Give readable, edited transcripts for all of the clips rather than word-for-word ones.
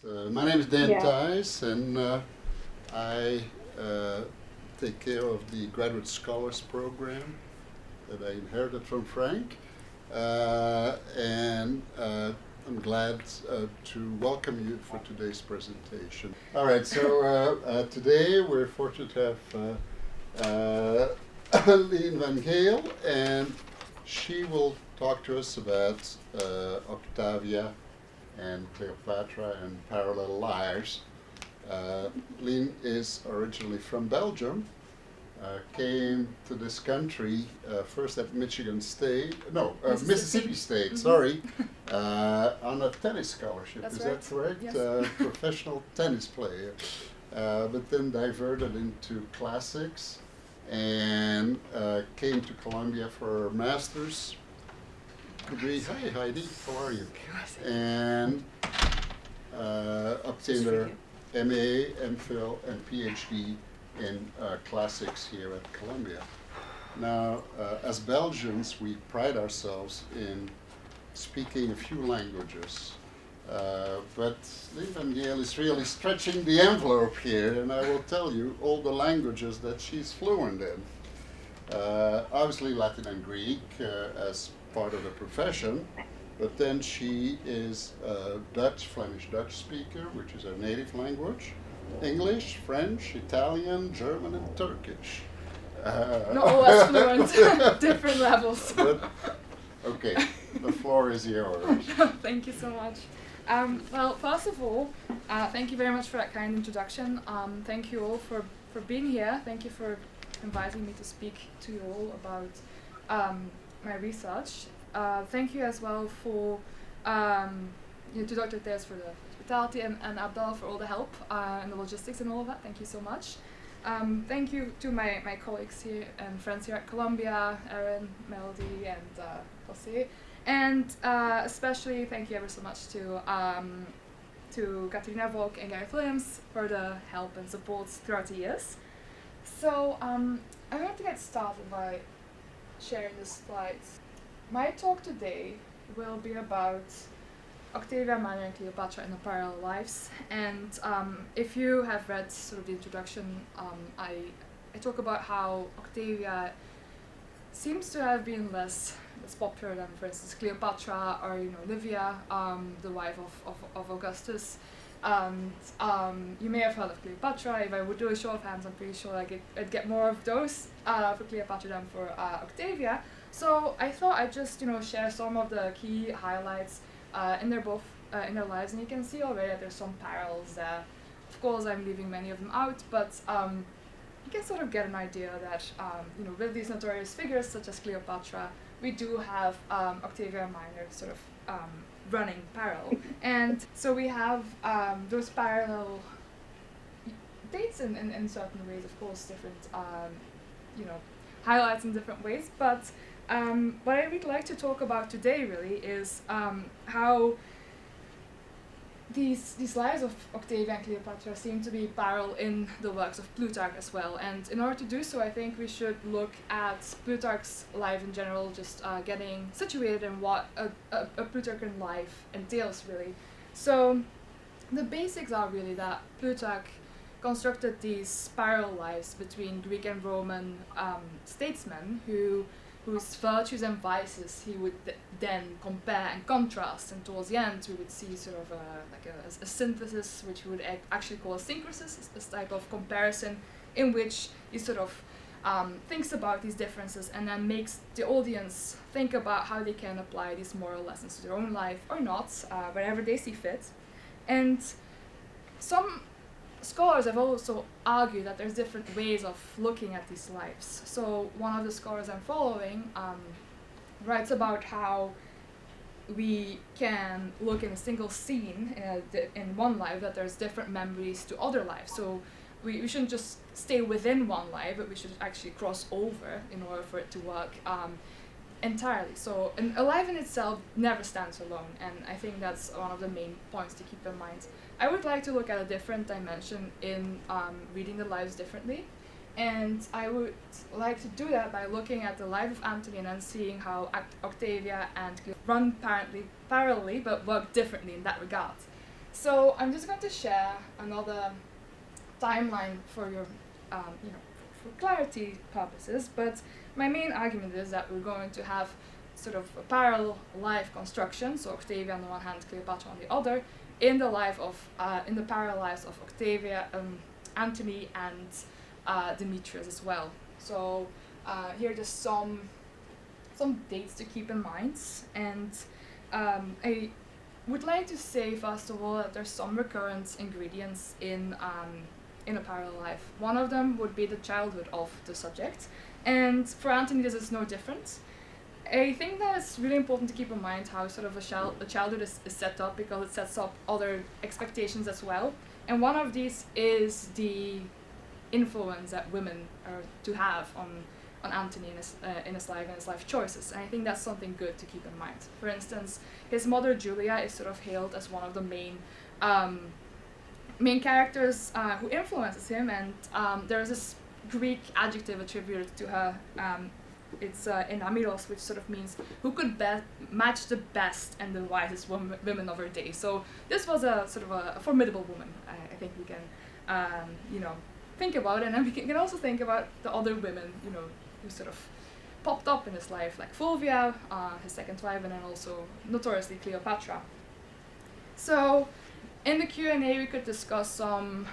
My name is Dan Thijs, and I take care of the Graduate Scholars Program that I inherited from Frank. And I'm glad to welcome you for today's presentation. All right, so today we're fortunate to have Lien Van Geel, and she will talk to us about Octavia and Cleopatra and parallel lives. Lien is originally from Belgium, came to this country first at Mississippi State, sorry, on a tennis scholarship. That's Is right. that correct? Yes. Professional tennis player, but then diverted into classics and came to Columbia for her master's degree. Hi Heidi, how are you? And obtained her MA, MPhil, and PhD in classics here at Columbia. Now, as Belgians, we pride ourselves in speaking a few languages, but Lien Van Geel is really stretching the envelope here, and I will tell you all the languages that she's fluent in. Obviously Latin and Greek as part of the profession, but then she is a Flemish Dutch speaker, which is her native language, English, French, Italian, German, and Turkish. Not all as fluent, different levels. But, okay, the floor is yours. Thank you so much. Well, first of all, thank you very much for that kind introduction. Thank you all for being here. Thank you for inviting me to speak to you all about my research. Thank you as well for to Dr. Tess for the hospitality and Abdallah for all the help and the logistics and all of that. Thank you so much. Thank you to my colleagues here and friends here at Columbia, Erin, Melody, and Jose. And especially thank you ever so much to Katrina Volk and Gareth Williams for the help and support throughout the years. So I'm going to get started by sharing the slides. My talk today will be about Octavia Minor and Cleopatra in the parallel lives, and if you have read sort of the introduction, I talk about how Octavia seems to have been less popular than, for instance, Cleopatra or Livia, the wife of Augustus. And you may have heard of Cleopatra. If I would do a show of hands, I'm pretty sure I'd get more of those for Cleopatra than for Octavia. So I thought I'd just share some of the key highlights in their lives, and you can see already that there's some parallels there. Of course, I'm leaving many of them out, but you can sort of get an idea that with these notorious figures such as Cleopatra, we do have Octavia Minor sort of running parallel, and so we have those parallel dates in certain ways, of course, different highlights in different ways, but what I would like to talk about today really is how these lives of Octavia and Cleopatra seem to be parallel in the works of Plutarch as well. And in order to do so, I think we should look at Plutarch's life in general, just getting situated in what a Plutarchan life entails really. So the basics are really that Plutarch constructed these parallel lives between Greek and Roman statesmen whose virtues and vices he would then compare and contrast, and towards the end we would see sort of a synthesis, which we would actually call a synchrosis, this type of comparison in which he sort of thinks about these differences and then makes the audience think about how they can apply these moral lessons to their own life or not, wherever they see fit. And some scholars have also argued that there's different ways of looking at these lives. So one of the scholars I'm following writes about how we can look in a single scene in one life, that there's different memories to other lives. So we shouldn't just stay within one life, but we should actually cross over in order for it to work entirely. So a life in itself never stands alone, and I think that's one of the main points to keep in mind. I would like to look at a different dimension in reading the lives differently, and I would like to do that by looking at the life of Antony and then seeing how Octavia and Cleopatra run parallelly but work differently in that regard. So I'm just going to share another timeline for your, for clarity purposes, but my main argument is that we're going to have sort of a parallel life construction, so Octavia on the one hand, Cleopatra on the other, in the parallel lives of Octavia, Antony, and Demetrius as well. So here are just some dates to keep in mind, and I would like to say first of all that there's some recurrent ingredients in a parallel life. One of them would be the childhood of the subject, and for Antony this is no different. I think that it's really important to keep in mind how sort of a childhood is set up, because it sets up other expectations as well. And one of these is the influence that women are to have on Antony in his life and his life choices. And I think that's something good to keep in mind. For instance, his mother Julia is sort of hailed as one of the main characters who influences him, and there's this Greek adjective attributed to her. It's in Emeritus, which sort of means who could match the best and the wisest women of her day. So this was a sort of a formidable woman. I think we can, think about, and then we can also think about the other women, who sort of popped up in his life, like Fulvia, his second wife, and then also notoriously Cleopatra. So in the Q&A we could discuss some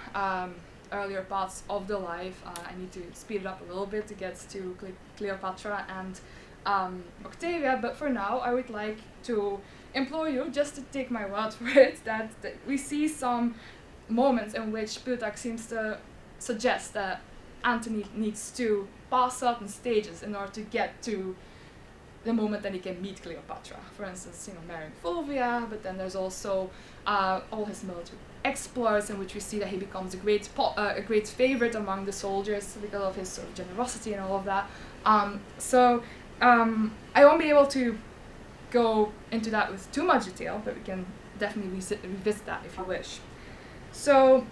earlier parts of the life. I need to speed it up a little bit to get to Cleopatra and Octavia, but for now I would like to implore you just to take my word for it that we see some moments in which Plutarch seems to suggest that Antony needs to pass certain stages in order to get to the moment that he can meet Cleopatra. For instance, marrying Fulvia, but then there's also all his military exploits, in which we see that he becomes a great favorite among the soldiers because of his sort of generosity and all of that. So I won't be able to go into that with too much detail, but we can definitely revisit that if you wish. So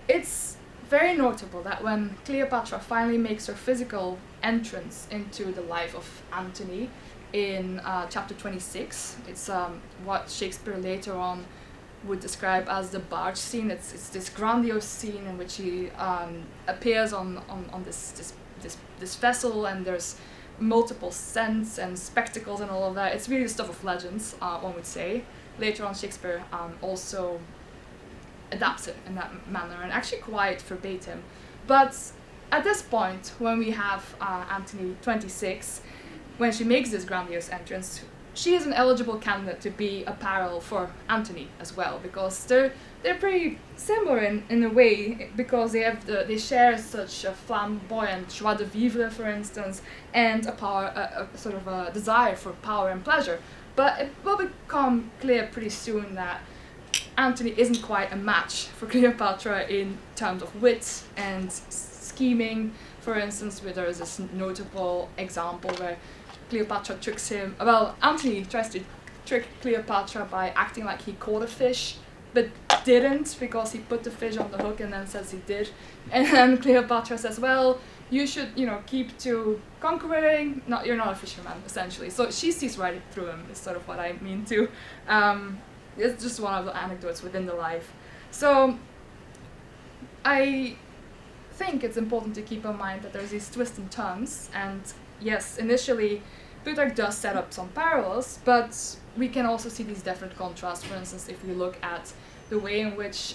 it's very notable that when Cleopatra finally makes her physical entrance into the life of Antony in chapter 26, it's what Shakespeare later on would describe as the barge scene. It's this grandiose scene in which he appears on this vessel, and there's multiple scents and spectacles and all of that. It's really the stuff of legends, one would say. Later on, Shakespeare also adapts it in that manner, and actually quite verbatim. But at this point, when we have Antony 26, when she makes this grandiose entrance, she is an eligible candidate to be a parallel for Antony as well, because they're pretty similar in a way, because they share such a flamboyant joie de vivre, for instance, and a sort of a desire for power and pleasure. But it will become clear pretty soon that Antony isn't quite a match for Cleopatra in terms of wit and scheming. For instance, where there is this notable example where Antony tries to trick Cleopatra by acting like he caught a fish, but didn't, because he put the fish on the hook and then says he did. And then Cleopatra says, well, you should, keep to conquering, you're not a fisherman, essentially. So she sees right through him, is sort of what I mean to. It's just one of the anecdotes within the life. So I think it's important to keep in mind that there's these twists and turns, and yes, initially Plutarch does set up some parallels, but we can also see these different contrasts. For instance, if we look at the way in which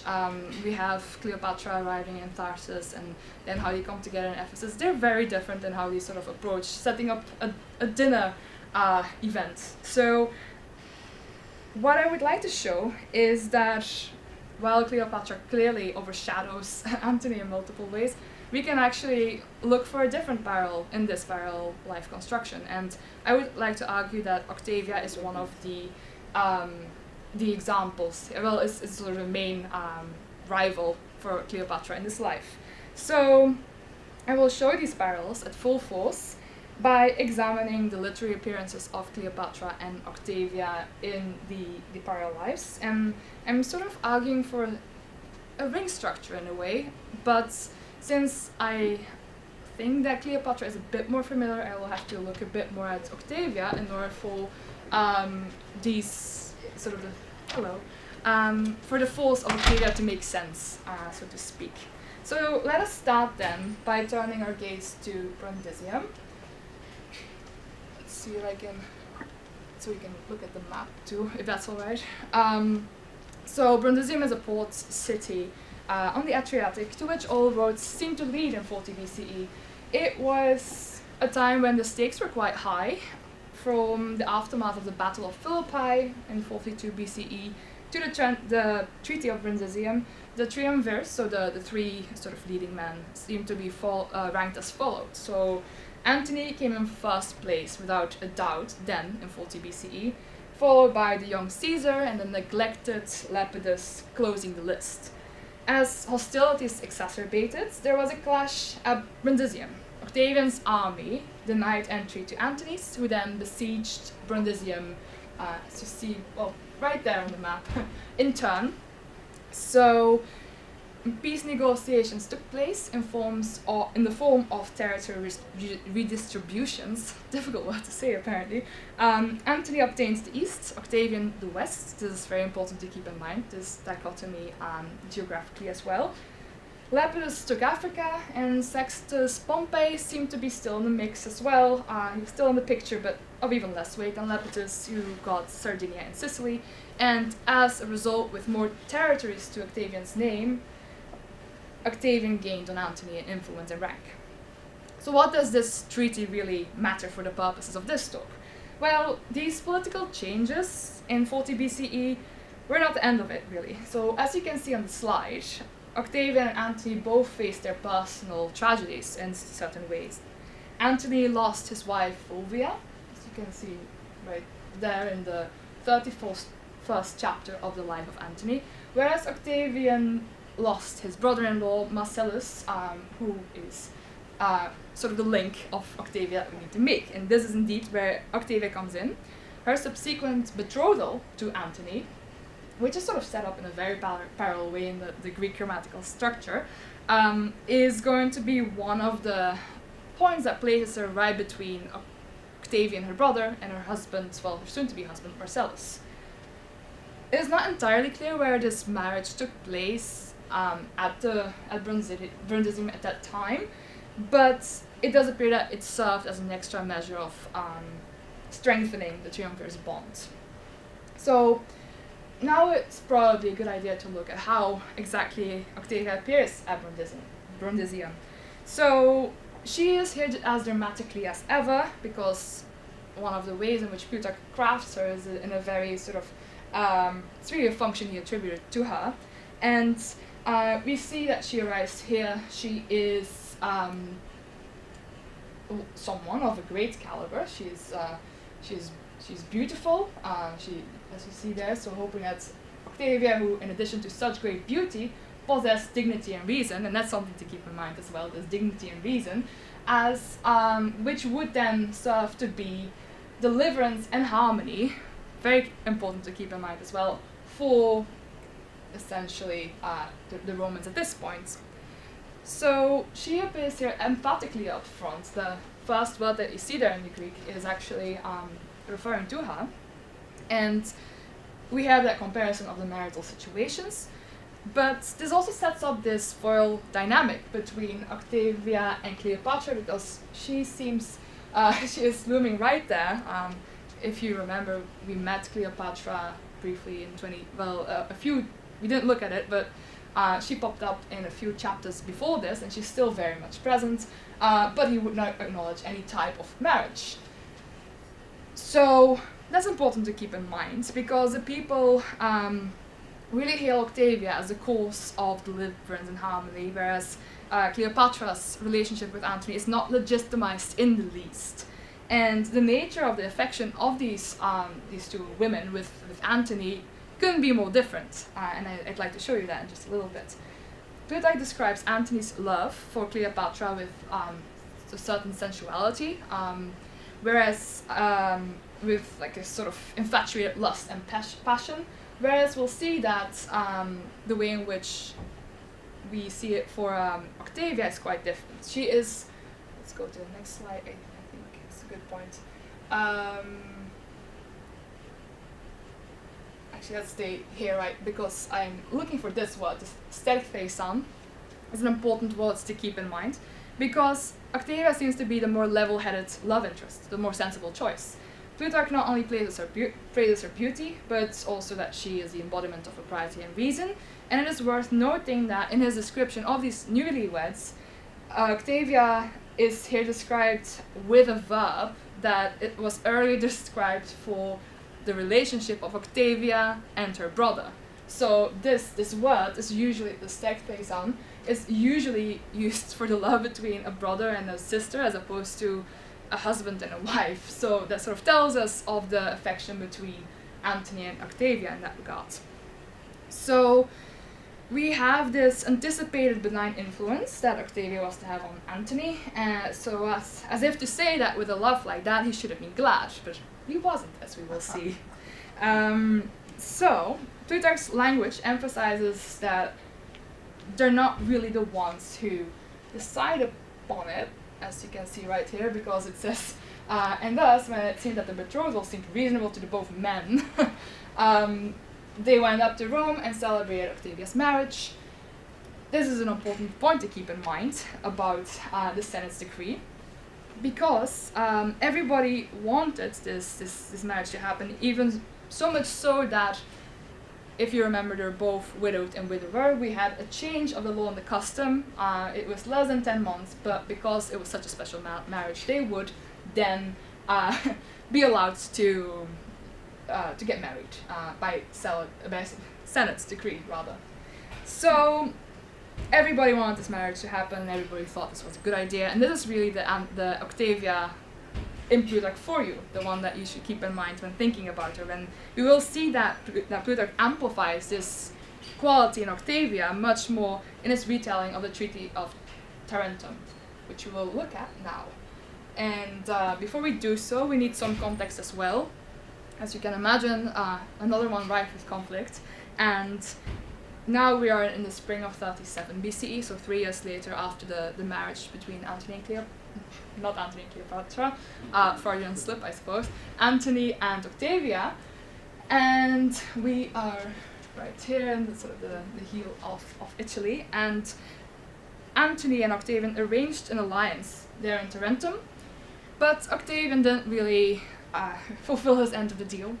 we have Cleopatra arriving in Tarsus and then how they come together in Ephesus, they're very different in how they sort of approach setting up a dinner event. So what I would like to show is that while Cleopatra clearly overshadows Antony in multiple ways, we can actually look for a different parallel in this parallel life construction. And I would like to argue that Octavia is one of the examples. Well, it's sort of the main rival for Cleopatra in this life. So I will show these parallels at full force by examining the literary appearances of Cleopatra and Octavia in the parallel lives. And I'm sort of arguing for a ring structure in a way, but since I think that Cleopatra is a bit more familiar, I will have to look a bit more at Octavia in order for these sort of for the falls of Octavia to make sense, so to speak. So let us start then by turning our gaze to Brundisium. Let's see if I can, so we can look at the map too, if that's all right. So Brundisium is a port city on the Adriatic to which all roads seem to lead in 40 BCE. It was a time when the stakes were quite high, from the aftermath of the Battle of Philippi in 42 BCE to the Treaty of Brundisium. The triumvirs, so the three sort of leading men, seem to be ranked as followed. So Antony came in first place without a doubt then in 40 BCE, followed by the young Caesar and the neglected Lepidus closing the list. As hostilities exacerbated, there was a clash at Brundisium. Octavian's army denied entry to Antony's, who then besieged Brundisium, as you see, well, right there on the map, in turn. So peace negotiations took place in the form of territory redistributions. Difficult word to say, apparently. Antony obtained the east, Octavian the west. This is very important to keep in mind, this dichotomy geographically as well. Lepidus took Africa, and Sextus Pompey seemed to be still in the mix as well. He was still in the picture, but of even less weight than Lepidus, who got Sardinia and Sicily. And as a result, with more territories to Octavian's name, Octavian gained on Antony in influence and rank. So what does this treaty really matter for the purposes of this talk? Well, these political changes in 40 BCE were not the end of it, really. So as you can see on the slide, Octavian and Antony both faced their personal tragedies in certain ways. Antony lost his wife Livia, as you can see right there in the 31st chapter of the life of Antony, whereas Octavian lost his brother-in-law Marcellus, who is sort of the link of Octavia that we need to make. And this is indeed where Octavia comes in. Her subsequent betrothal to Antony, which is sort of set up in a very parallel way in the Greek grammatical structure, is going to be one of the points that places her right between Octavian, her brother, and her husband, well, her soon-to-be husband, Marcellus. It is not entirely clear where this marriage took place at Brundisium at that time, but it does appear that it served as an extra measure of strengthening the triumvirs' bond. So now it's probably a good idea to look at how exactly Octavia appears at Brundisium. So she is here as dramatically as ever, because one of the ways in which Plutarch crafts her is in a very sort of, it's really a function he attributed to her. And we see that she arrives here. She is someone of a great caliber. She's beautiful. As you see there, so hoping that Octavia, who in addition to such great beauty, possessed dignity and reason, and that's something to keep in mind as well, this dignity and reason, as which would then serve to be deliverance and harmony, very important to keep in mind as well, for essentially the Romans at this point. So she appears here emphatically up front. The first word that you see there in the Greek is actually referring to her. And we have that comparison of the marital situations, but this also sets up this foil dynamic between Octavia and Cleopatra, because she seems, she is looming right there. If you remember, we met Cleopatra briefly in we didn't look at it, but she popped up in a few chapters before this, and she's still very much present, but he would not acknowledge any type of marriage. So that's important to keep in mind, because the people really hail Octavia as the cause of deliverance and harmony, whereas Cleopatra's relationship with Antony is not legitimized in the least. And the nature of the affection of these two women with Antony couldn't be more different, and I'd like to show you that in just a little bit. Plutarch describes Antony's love for Cleopatra with a certain sensuality, whereas with like a sort of infatuated lust and passion, whereas we'll see that the way in which we see it for Octavia is quite different. She is, let's go to the next slide, I think it's a good point. I actually let's stay here, right, because I'm looking for this word, this stelchthesan, is an important word to keep in mind, because Octavia seems to be the more level-headed love interest, the more sensible choice. Plutarch not only praises her beauty, but also that she is the embodiment of propriety and reason, and it is worth noting that in his description of these newlyweds, Octavia is here described with a verb that it was earlier described for the relationship of Octavia and her brother. So this word is usually, the stelchthesan, is usually used for the love between a brother and a sister as opposed to a husband and a wife. So that sort of tells us of the affection between Antony and Octavia in that regard. So we have this anticipated benign influence that Octavia was to have on Antony, so as if to say that with a love like that he should have been glad, but he wasn't, as we will see. So Plutarch's language emphasizes that they're not really the ones who decide upon it, as you can see right here, because it says, and thus when it seemed that the betrothal seemed reasonable to the both men, they went up to Rome and celebrated Octavia's marriage. This is an important point to keep in mind about the Senate's decree, because everybody wanted this marriage to happen, even so much so that, if you remember, they're both widowed and widower. We had a change of the law and the custom. It was less than 10 months, but because it was such a special marriage, they would then be allowed to get married by Senate's decree, rather. So everybody wanted this marriage to happen, and everybody thought this was a good idea, and this is really the Octavia in Plutarch for you, the one that you should keep in mind when thinking about her. And we will see that Plutarch amplifies this quality in Octavia much more in his retelling of the Treaty of Tarentum, which we will look at now. And before we do so, we need some context as well. As you can imagine, another one rife with conflict, and now we are in the spring of 37 BCE, so 3 years later after the marriage between Antony and Cleopatra, not Antony and Cleopatra, Freudian slip I suppose, Antony and Octavia, and we are right here in the, sort of the heel of Italy, and Antony and Octavian arranged an alliance there in Tarentum, but Octavian didn't really fulfill his end of the deal.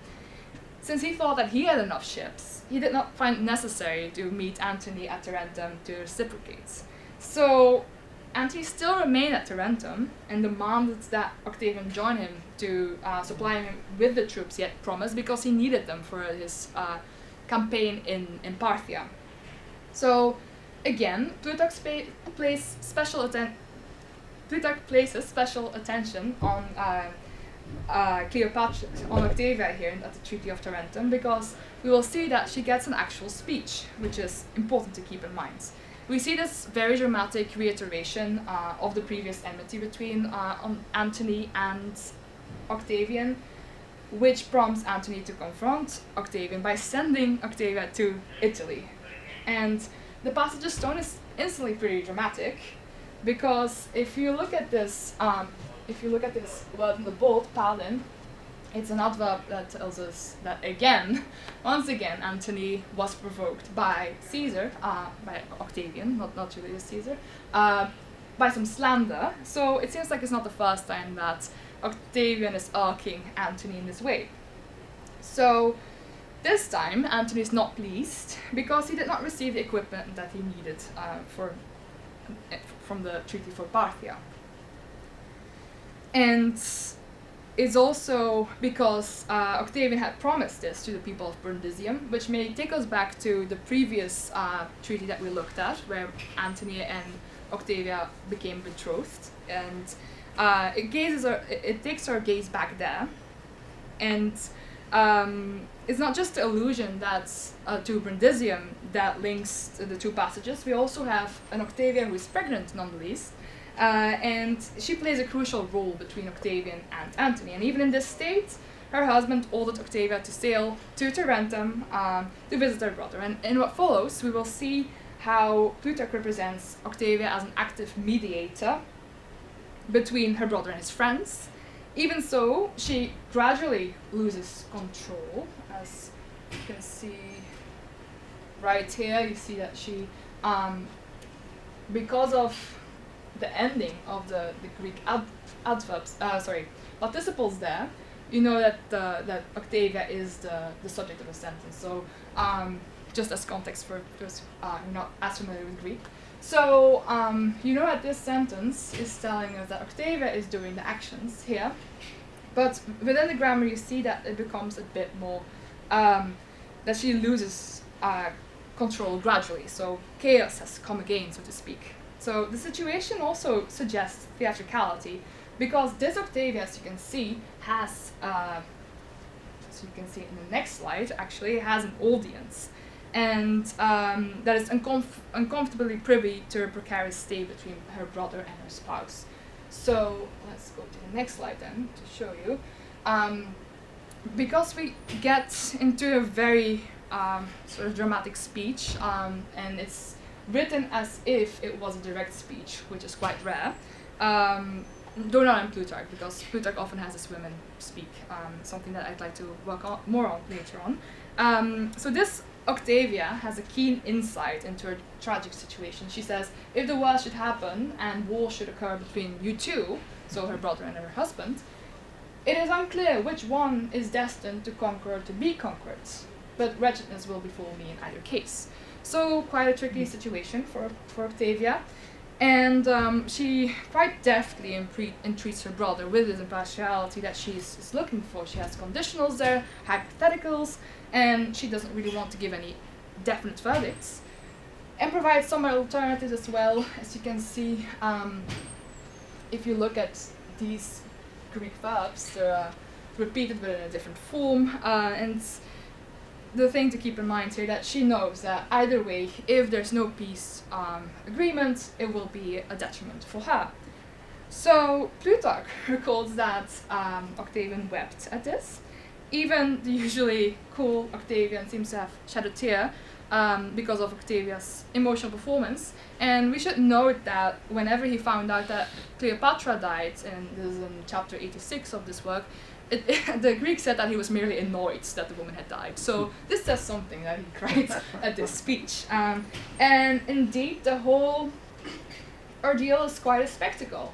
Since he thought that he had enough ships, he did not find it necessary to meet Antony at Tarentum to reciprocate. So Antony still remained at Tarentum and demanded that Octavian join him to supply him with the troops he had promised, because he needed them for his campaign in Parthia. So again, Plutarch places special attention on Cleopatra, on Octavia here at the Treaty of Tarentum, because we will see that she gets an actual speech, which is important to keep in mind. We see this very dramatic reiteration of the previous enmity between Antony and Octavian, which prompts Antony to confront Octavian by sending Octavia to Italy. And the passage's tone is instantly pretty dramatic, because if you look at this word in the bold, palin, it's an adverb that tells us that once again, Antony was provoked by Caesar, by Octavian, not Julius Caesar, by some slander. So it seems like it's not the first time that Octavian is irking Antony in this way. So this time, Antony is not pleased because he did not receive the equipment that he needed from the Treaty for Parthia. And it's also because Octavian had promised this to the people of Brundisium, which may take us back to the previous treaty that we looked at, where Antony and Octavia became betrothed. And it takes our gaze back there. And it's not just the allusion that's to Brundisium that links the two passages. We also have an Octavia who is pregnant, none the least. And she plays a crucial role between Octavian and Antony. And even in this state, her husband ordered Octavia to sail to Tarentum to visit her brother. And in what follows, we will see how Plutarch represents Octavia as an active mediator between her brother and his friends. Even so, she gradually loses control, as you can see right here, you see that she, because of the ending of the Greek adverbs, participles there, you know that that Octavia is the subject of a sentence. So just as context for those who are not as familiar with Greek. So you know that this sentence is telling us that Octavia is doing the actions here, but within the grammar you see that it becomes a bit more, that she loses control gradually. So chaos has come again, so to speak. So the situation also suggests theatricality, because this Octavia, as you can see, has, so you can see in the next slide, actually, has an audience, and that is uncomfortably privy to her precarious stay between her brother and her spouse. So let's go to the next slide then to show you. Because we get into a very sort of dramatic speech, and it's written as if it was a direct speech, which is quite rare. Though not in Plutarch, because Plutarch often has his women speak, something that I'd like to work on more on later on. So this Octavia has a keen insight into her tragic situation. She says, if the worst should happen and war should occur between you two, so her brother and her husband, it is unclear which one is destined to conquer or to be conquered, but wretchedness will befall me in either case. So quite a tricky situation for Octavia. And she quite deftly entreats her brother with his impartiality that she's looking for. She has conditionals there, hypotheticals, and she doesn't really want to give any definite verdicts. And provides some alternatives as well. As you can see, if you look at these Greek verbs, they're repeated but in a different form. And the thing to keep in mind here that she knows that either way, if there's no peace agreement, it will be a detriment for her. So Plutarch records that Octavian wept at this. Even the usually cool Octavian seems to have shed a tear because of Octavia's emotional performance. And we should note that whenever he found out that Cleopatra died, and this is in chapter 86 of this work, the Greek said that he was merely annoyed that the woman had died. So this says something that he cried at this speech. And indeed, the whole ordeal is quite a spectacle.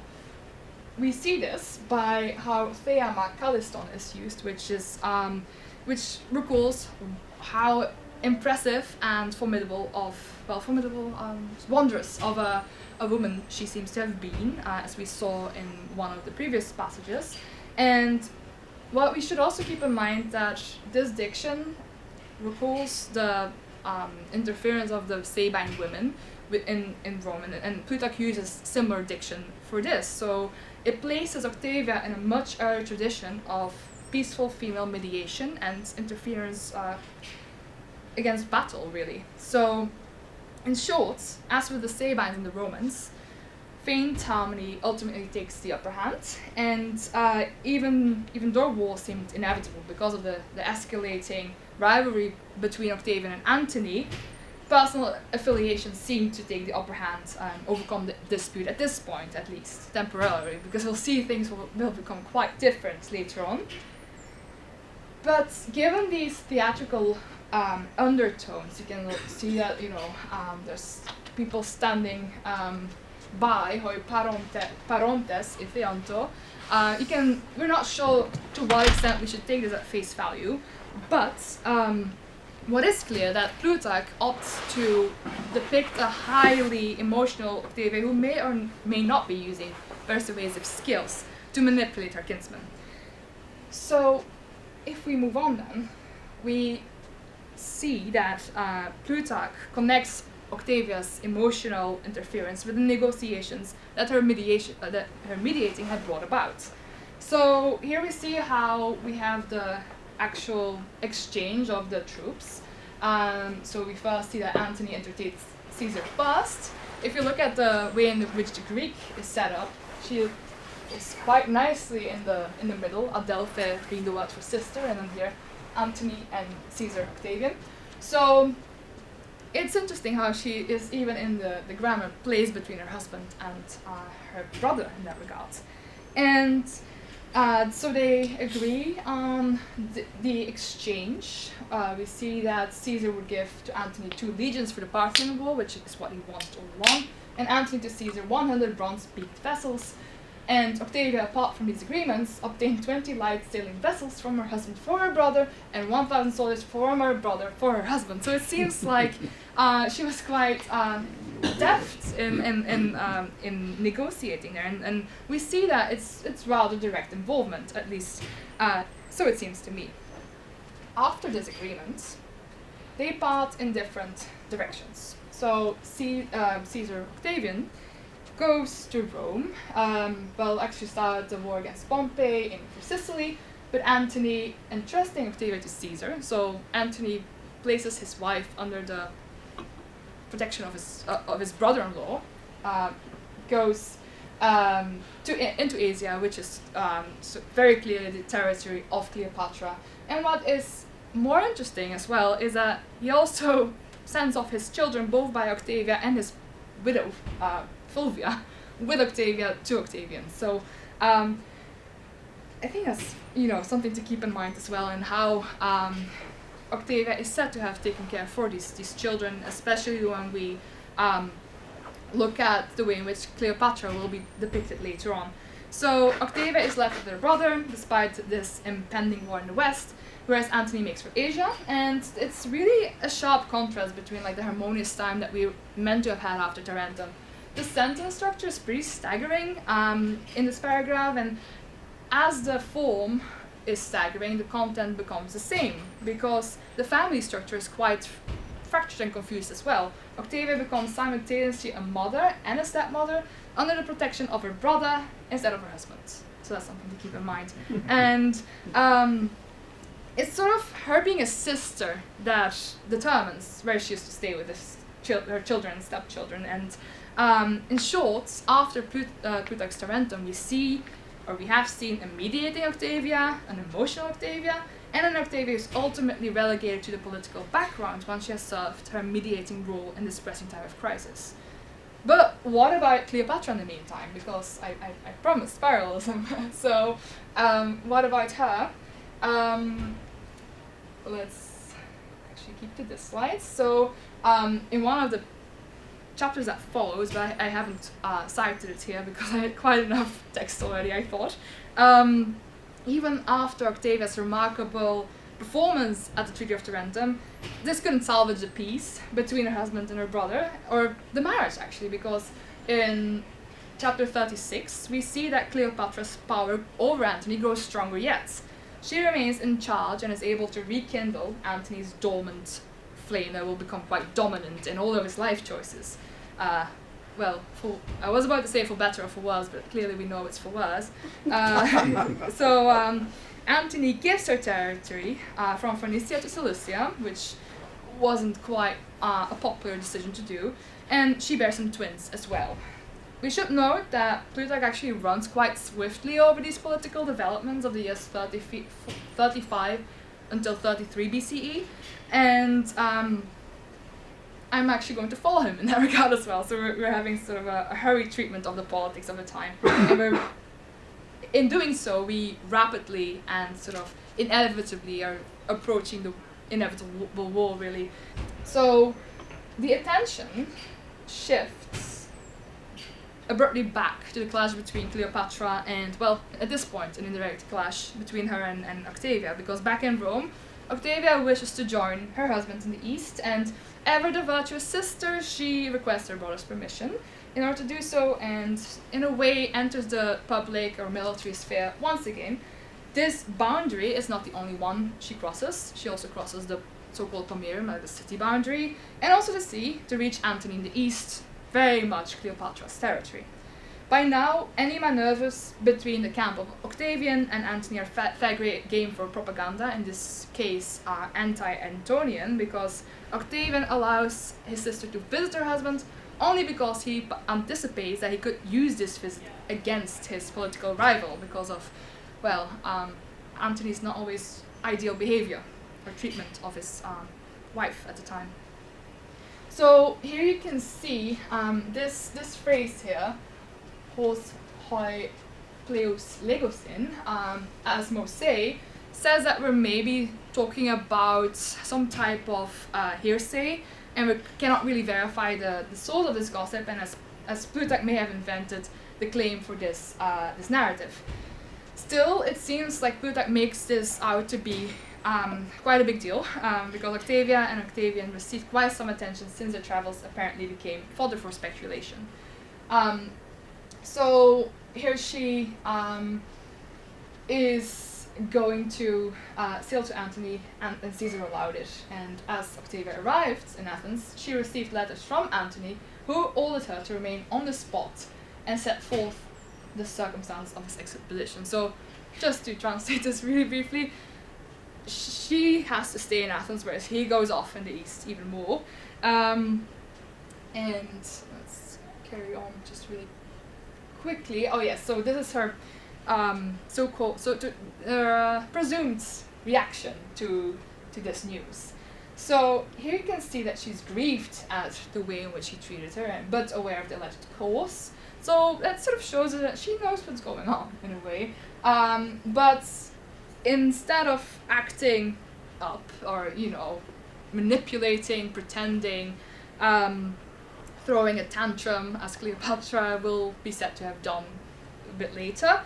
We see this by how theama kaliston is used, which recalls how impressive and wondrous of a woman she seems to have been, as we saw in one of the previous passages. And well, we should also keep in mind that this diction recalls the interference of the Sabine women in Rome, and Plutarch uses similar diction for this. So it places Octavia in a much earlier tradition of peaceful female mediation and interference against battle, really. So, in short, as with the Sabines and the Romans, feigned harmony ultimately takes the upper hand, and even though war seemed inevitable because of the escalating rivalry between Octavian and Antony, personal affiliation seemed to take the upper hand and overcome the dispute at this point, at least temporarily, because we'll see things will become quite different later on. But given these theatrical undertones, you can see that there's people standing by hoi parontes epheanto. We're not sure to what extent we should take this at face value, but what is clear that Plutarch opts to depict a highly emotional Octavia who may or may not be using persuasive skills to manipulate her kinsman. So if we move on then, we see that Plutarch connects Octavia's emotional interference with the negotiations that her mediating had brought about. So here we see how we have the actual exchange of the troops. So we first see that Antony entertains Caesar first. If you look at the way in which the Greek is set up, she is quite nicely in the middle, Adelphe being the word for sister, and then here Antony and Caesar Octavian. So it's interesting how she is, even in the grammar, placed between her husband and her brother in that regard. And So they agree on the exchange. We see that Caesar would give to Antony 2 legions for the Parthian war, which is what he wanted all along, and Antony to Caesar 100 bronze-beaked vessels. And Octavia, apart from these agreements, obtained 20 light sailing vessels from her husband for her brother, and 1,000 soldiers from her brother for her husband. So it seems like she was quite deft in negotiating there, and we see that it's rather direct involvement, at least so it seems to me. After this agreement, they part in different directions. So Caesar Octavian goes to Rome, actually started the war against Pompey for Sicily, but Antony entrusting Octavia to Caesar, so Antony places his wife under the protection of his brother-in-law, goes into Asia, which is so very clearly the territory of Cleopatra. And what is more interesting as well is that he also sends off his children, both by Octavia and his widow, Fulvia, with Octavia to Octavian. So I think that's something to keep in mind as well, and how Octavia is said to have taken care for these children, especially when we look at the way in which Cleopatra will be depicted later on. So Octavia is left with her brother, despite this impending war in the west, whereas Antony makes for Asia, and it's really a sharp contrast between the harmonious time that we meant to have had after Tarentum. The sentence structure is pretty staggering in this paragraph, and as the form is staggering, the content becomes the same, because the family structure is quite fractured and confused as well. Octavia becomes simultaneously a mother and a stepmother under the protection of her brother instead of her husband. So that's something to keep in mind. And it's sort of her being a sister that determines where she is to stay with her children and stepchildren. And in short, after Plutarch's Tarentum, we have seen a mediating Octavia, an emotional Octavia, and an Octavia is ultimately relegated to the political background once she has served her mediating role in this pressing time of crisis. But what about Cleopatra in the meantime? Because I promised parallelism. So what about her? Let's actually keep to this slide. So in one of the chapters that follows, but I haven't cited it here because I had quite enough text already, I thought. Even after Octavia's remarkable performance at the Treaty of Tarentum, this couldn't salvage the peace between her husband and her brother, or the marriage actually, because in chapter 36 we see that Cleopatra's power over Antony grows stronger yet. She remains in charge and is able to rekindle Antony's dormant flame that will become quite dominant in all of his life choices. I was about to say for better or for worse, but clearly we know it's for worse. So Antony gives her territory from Phoenicia to Cilicia, which wasn't quite a popular decision to do, and she bears some twins as well. We should note that Plutarch actually runs quite swiftly over these political developments of the years 35 until 33 BCE, and I'm actually going to follow him in that regard as well. So we're having sort of a hurried treatment of the politics of the time. And in doing so, we rapidly and sort of inevitably are approaching the inevitable war, really. So the attention shifts abruptly back to the clash between Cleopatra and, well, at this point, an indirect clash between her and Octavia, because back in Rome, Octavia wishes to join her husband in the east, and ever the virtuous sister, she requests her brother's permission in order to do so, and in a way enters the public or military sphere once again. This boundary is not the only one she crosses. She also crosses the so-called Pomerium, the city boundary, and also the sea to reach Antony in the east, very much Cleopatra's territory. By now, any maneuvers between the camp of Octavian and Antony are fair game for propaganda, in this case anti-Antonian, because Octavian allows his sister to visit her husband only because he anticipates that he could use this visit against his political rival because of, Antony's not always ideal behavior or treatment of his wife at the time. So here you can see this phrase here, hos hoi Cleos Legosin, as most say, says that we're maybe talking about some type of hearsay, and we cannot really verify the source of this gossip, and as Plutarch may have invented the claim for this narrative. Still, it seems like Plutarch makes this out to be quite a big deal, because Octavia and Octavian received quite some attention since their travels apparently became fodder for speculation. So here she is going to sail to Antony, and Caesar allowed it. And as Octavia arrived in Athens, she received letters from Antony, who ordered her to remain on the spot and set forth the circumstance of his expedition. So, just to translate this really briefly, she has to stay in Athens, whereas he goes off in the east even more. And let's carry on just really quickly. Oh yes, so this is her presumed reaction to this news. So here you can see that she's grieved at the way in which he treated her, but aware of the alleged cause. So that sort of shows that she knows what's going on in a way. But instead of acting up or, manipulating, pretending, throwing a tantrum, as Cleopatra will be said to have done a bit later,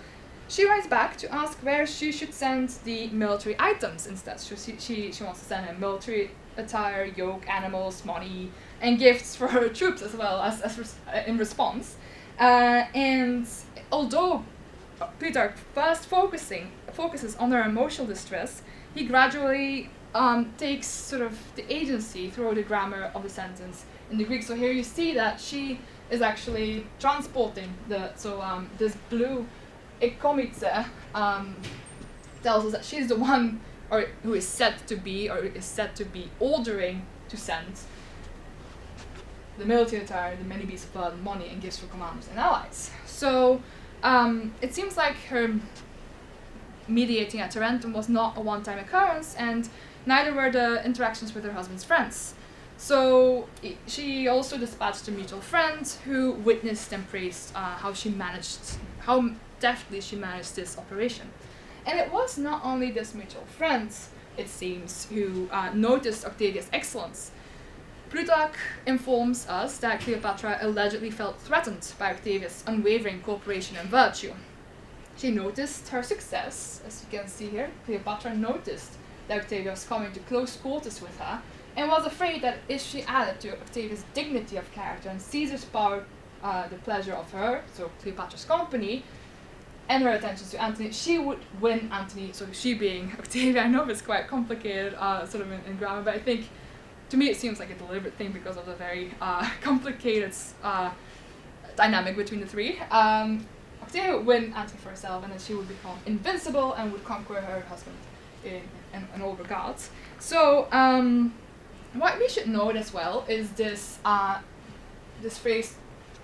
she writes back to ask where she should send the military items instead. So she wants to send her military attire, yoke, animals, money, and gifts for her troops as well as in response. And although Plutarch first focuses on her emotional distress, he gradually takes sort of the agency through the grammar of the sentence in the Greek. So here you see that she is actually transporting this blue ekomitse tells us that she's the one who is said to be ordering to send the military attire, the many beasts of burden, money, and gifts for commanders and allies. So it seems like her mediating at Tarentum was not a one-time occurrence, and neither were the interactions with her husband's friends. So she also dispatched a mutual friend who witnessed and praised how deftly she managed this operation. And it was not only this mutual friend, it seems, who noticed Octavia's excellence. Plutarch informs us that Cleopatra allegedly felt threatened by Octavia's unwavering cooperation and virtue. She noticed her success, as you can see here. Cleopatra noticed that Octavia was coming to close quarters with her, and was afraid that if she added to Octavia's dignity of character and Caesar's power the pleasure of her, so Cleopatra's company, and her attention to Antony, she would win Antony. So she being Octavia, I know it's quite complicated sort of in grammar, but I think to me it seems like a deliberate thing because of the very complicated dynamic between the three. Octavia would win Antony for herself, and then she would become invincible and would conquer her husband in all regards. So what we should note as well is this phrase,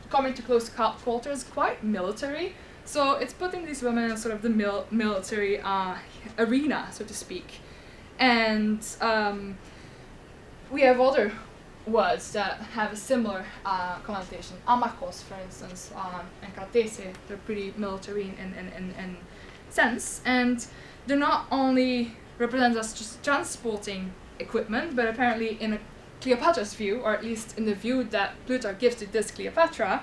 coming to close quarters, quite military. So it's putting these women in sort of the military arena, so to speak. And we have other words that have a similar connotation. Amakos, for instance, and Kartese, they're pretty military in sense. And they're not only represent us just transporting equipment, but apparently in Cleopatra's view, or at least in the view that Plutarch gives to this Cleopatra,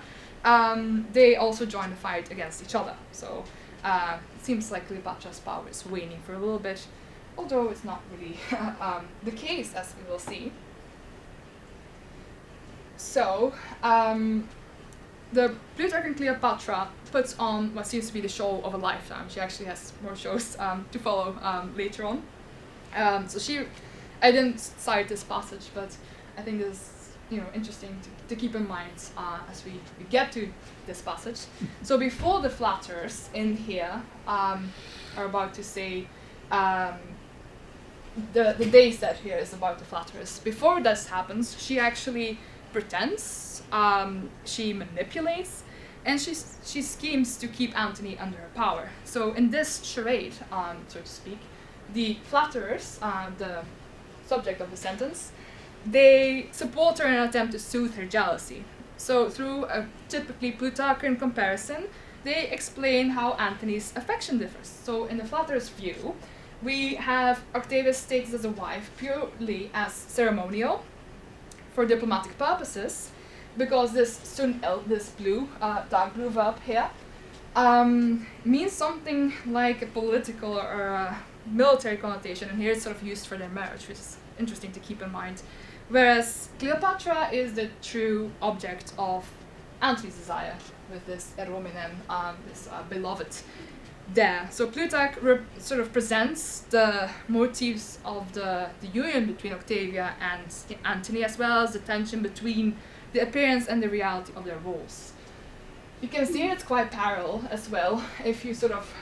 they also join the fight against each other. So it seems like Cleopatra's power is waning for a little bit, although it's not really the case, as we will see. So the Plutarch and Cleopatra puts on what seems to be the show of a lifetime. She actually has more shows to follow later on. I didn't cite this passage, but I think this is interesting to keep in mind as we get to this passage. So before the flatterers in here are about to say the days that here is about the flatterers. Before this happens, she actually pretends, she manipulates, and she schemes to keep Antony under her power. So in this charade, so to speak, the flatterers, the subject of the sentence, they support her in an attempt to soothe her jealousy. So through a typically Plutarchian comparison, they explain how Antony's affection differs. So in the flatterer's view, we have Octavia's status as a wife purely as ceremonial for diplomatic purposes, because this blue, dark blue verb here, means something like a political or a military connotation, and here it's sort of used for their marriage, which is interesting to keep in mind. Whereas Cleopatra is the true object of Antony's desire with this erominem, this beloved there. So Plutarch sort of presents the motives of the union between Octavia and Antony, as well as the tension between the appearance and the reality of their roles. You can see it's quite parallel as well if you sort of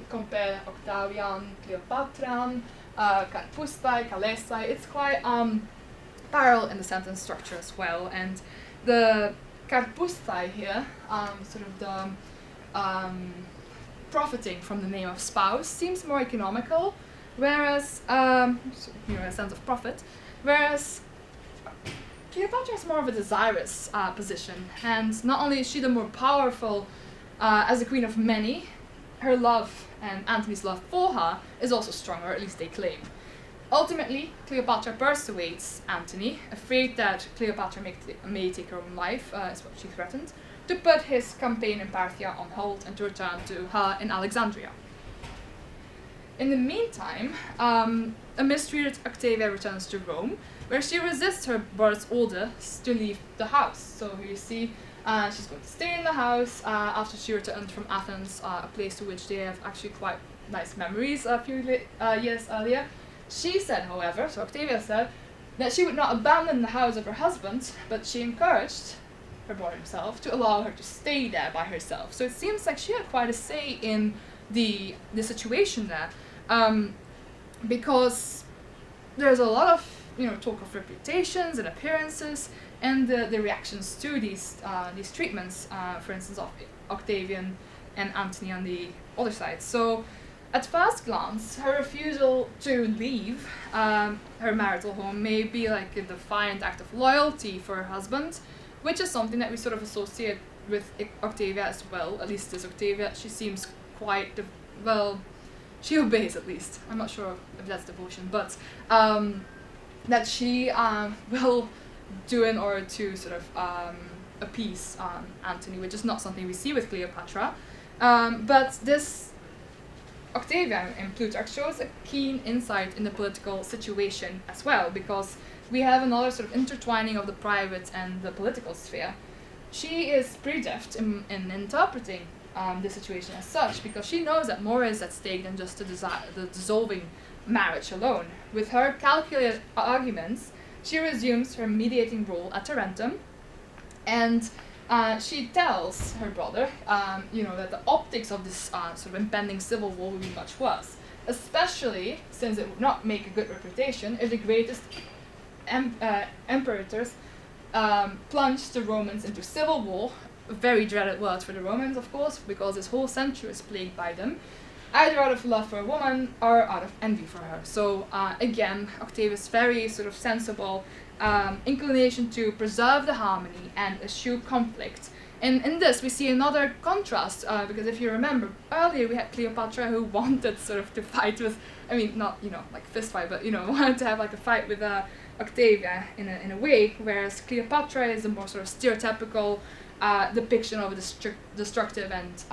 compare Octavian, Cleopatran, Carpustai, Calesai. It's quite parallel in the sentence structure as well. And the Carpustai here, sort of the profiting from the name of spouse, seems more economical, whereas, a sense of profit, whereas Cleopatra is more of a desirous position, and not only is she the more powerful as the queen of many, her love and Antony's love for her is also stronger, or at least they claim. Ultimately, Cleopatra persuades Antony, afraid that Cleopatra may take her own life, is what she threatened, to put his campaign in Parthia on hold and to return to her in Alexandria. In the meantime, a mistreated Octavia returns to Rome, where she resists her brother's orders to leave the house. So here you see she's going to stay in the house after she returned from Athens, a place to which they have actually quite nice memories a few years earlier. She said, however, so Octavia said, that she would not abandon the house of her husband, but she encouraged her brother himself to allow her to stay there by herself. So it seems like she had quite a say in the situation there, because there's a lot of talk of reputations and appearances, and the reactions to these treatments, for instance, of Octavian and Antony on the other side. So at first glance, her refusal to leave her marital home may be like a defiant act of loyalty for her husband, which is something that we sort of associate with Octavia as well. At least this Octavia, she seems quite, she obeys at least. I'm not sure if that's devotion, but that she will do in order to sort of appease Antony, which is not something we see with Cleopatra. But this Octavia in Plutarch shows a keen insight in the political situation as well, because we have another sort of intertwining of the private and the political sphere. She is pretty deft in interpreting the situation as such, because she knows that more is at stake than just the dissolving marriage alone. With her calculated arguments, she resumes her mediating role at Tarentum, and she tells her brother, that the optics of this sort of impending civil war would be much worse, especially since it would not make a good reputation if the greatest emperators plunged the Romans into civil war, a very dreaded word for the Romans, of course, because this whole century is plagued by them, either out of love for a woman or out of envy for her. So again, Octavia's very sort of sensible inclination to preserve the harmony and eschew conflict. And in this, we see another contrast, because if you remember, earlier we had Cleopatra who wanted sort of to fight with, not, like fist fight, but, wanted to have like a fight with Octavia in a way, whereas Cleopatra is a more sort of stereotypical depiction of a destructive and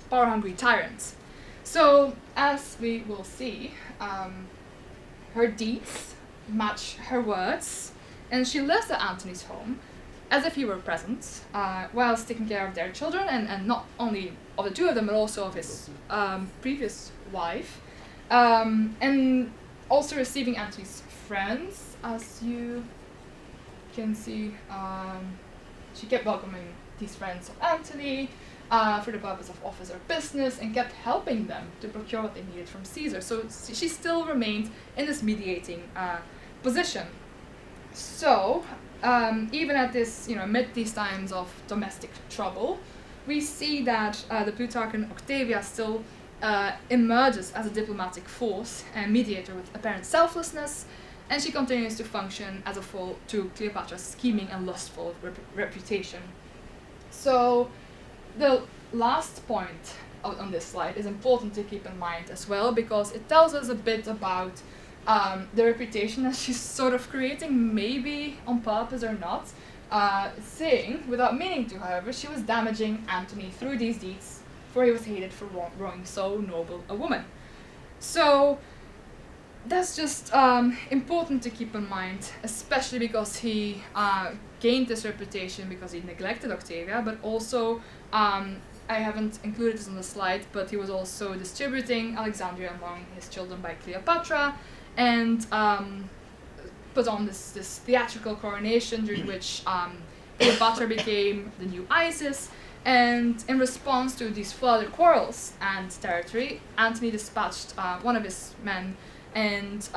power-hungry tyrant. So, as we will see, her deeds match her words, and she lives at Antony's home as if he were present, whilst taking care of their children, and not only of the two of them, but also of his previous wife, and also receiving Antony's friends. As you can see, she kept welcoming these friends of Antony for the purpose of office or business, and kept helping them to procure what they needed from Caesar. So she still remained in this mediating position. So even at this, amid these times of domestic trouble, we see that the Plutarchan Octavia still emerges as a diplomatic force and mediator with apparent selflessness, and she continues to function as a foil to Cleopatra's scheming and lustful reputation. So the last point on this slide is important to keep in mind as well, because it tells us a bit about the reputation that she's sort of creating, maybe on purpose or not, saying, without meaning to, however, she was damaging Antony through these deeds, for he was hated for wronging so noble a woman. So that's just important to keep in mind, especially because he gained this reputation because he neglected Octavia, but also, I haven't included this on the slide, but he was also distributing Alexandria among his children by Cleopatra, and put on this theatrical coronation during which Cleopatra became the new Isis, and in response to these further quarrels and territory, Antony dispatched one of his men and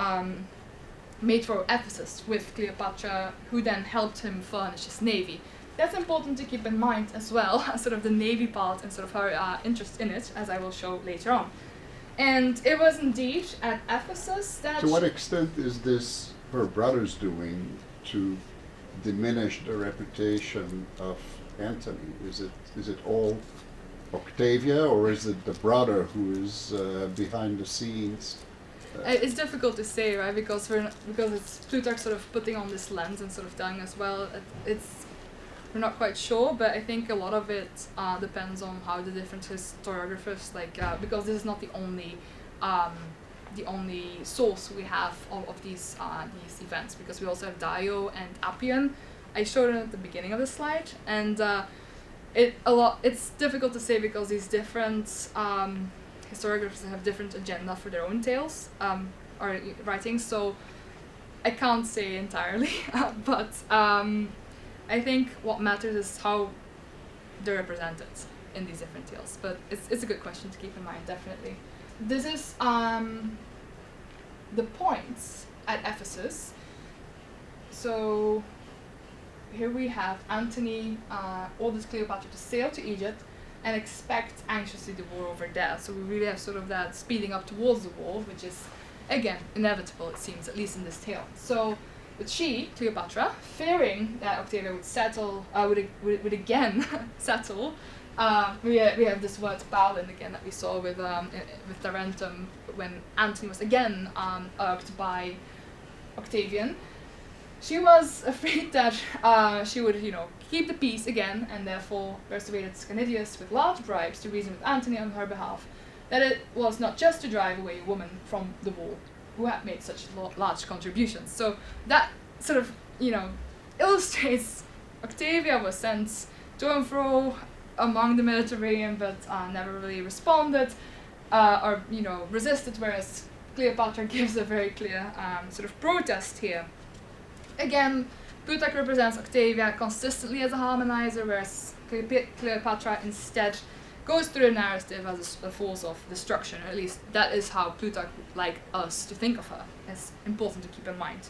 made for Ephesus with Cleopatra, who then helped him furnish his navy. That's important to keep in mind as well, sort of the navy part and sort of her interest in it, as I will show later on. And it was indeed at Ephesus that... To what extent is this her brother's doing to diminish the reputation of Antony? Is it all Octavia, or is it the brother who is behind the scenes? It's difficult to say, right? Because it's Plutarch sort of putting on this lens and sort of telling us, well, we're not quite sure, but I think a lot of it depends on how the different historiographers, because this is not the only source we have of these events, because we also have Dio and Appian. I showed it at the beginning of the slide, and it's difficult to say because these different historiographers have different agenda for their own tales or writings, so I can't say entirely, but I think what matters is how they're represented in these different tales. But it's a good question to keep in mind, definitely. This is the points at Ephesus. So here we have Antony orders Cleopatra to sail to Egypt and expect anxiously the war over there. So we really have sort of that speeding up towards the war, which is, again, inevitable, it seems, at least in this tale. So, but she, Cleopatra, fearing that Octavia would settle, would again settle, we have this word balin again that we saw with Tarentum, when Antony was again irked by Octavian. She was afraid that she would, keep the peace again, and therefore persuaded Scanidius with large bribes to reason with Antony on her behalf, that it was not just to drive away a woman from the wall who had made such large contributions. So that sort of, illustrates Octavia was sent to and fro among the Mediterranean, but never really responded or resisted, whereas Cleopatra gives a very clear sort of protest here. Again, Plutarch represents Octavia consistently as a harmonizer, whereas Cleopatra instead goes through the narrative as a force of destruction, or at least that is how Plutarch would like us to think of her. It's important to keep in mind.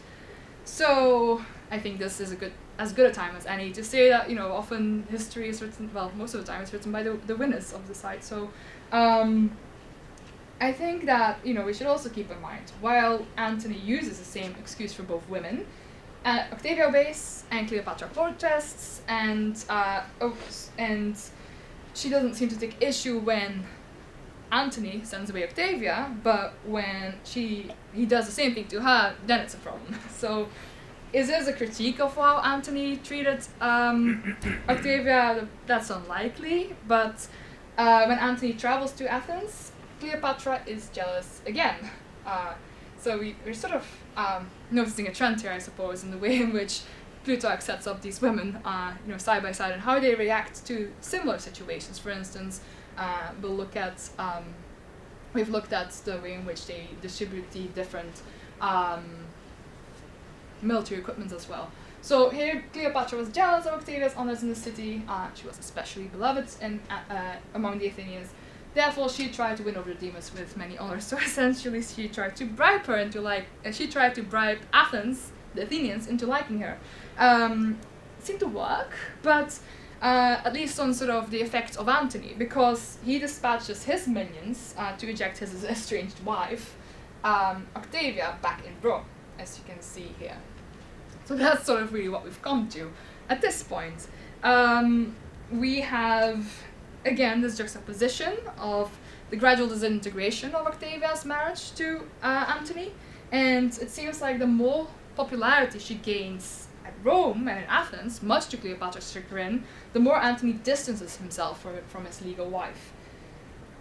So I think this is as good a time as any to say that, often history is written, well, most of the time it's written by the winners of the side. So I think that, we should also keep in mind, while Antony uses the same excuse for both women, Octavia obeys and Cleopatra protests, and she doesn't seem to take issue when Antony sends away Octavia, but when he does the same thing to her, then it's a problem. So is this a critique of how Antony treated Octavia? That's unlikely, but when Antony travels to Athens, Cleopatra is jealous again. So we're sort of noticing a trend here, I suppose, in the way in which Plutarch sets up these women, side by side, and how they react to similar situations. For instance, we've looked at the way in which they distribute the different military equipment as well. So here, Cleopatra was jealous of Octavia's honors in the city. She was especially beloved among the Athenians. Therefore, she tried to win over the Demas with many honors. So essentially, she tried to bribe her she tried to bribe Athens, the Athenians, into liking her. It seemed to work, but at least on sort of the effect of Antony, because he dispatches his minions to eject his estranged wife, Octavia, back in Rome, as you can see here. So that's sort of really what we've come to at this point. We have again, this juxtaposition of the gradual disintegration of Octavia's marriage to Antony, and it seems like the more popularity she gains at Rome and in Athens, much to Cleopatra's chagrin, the more Antony distances himself from his legal wife.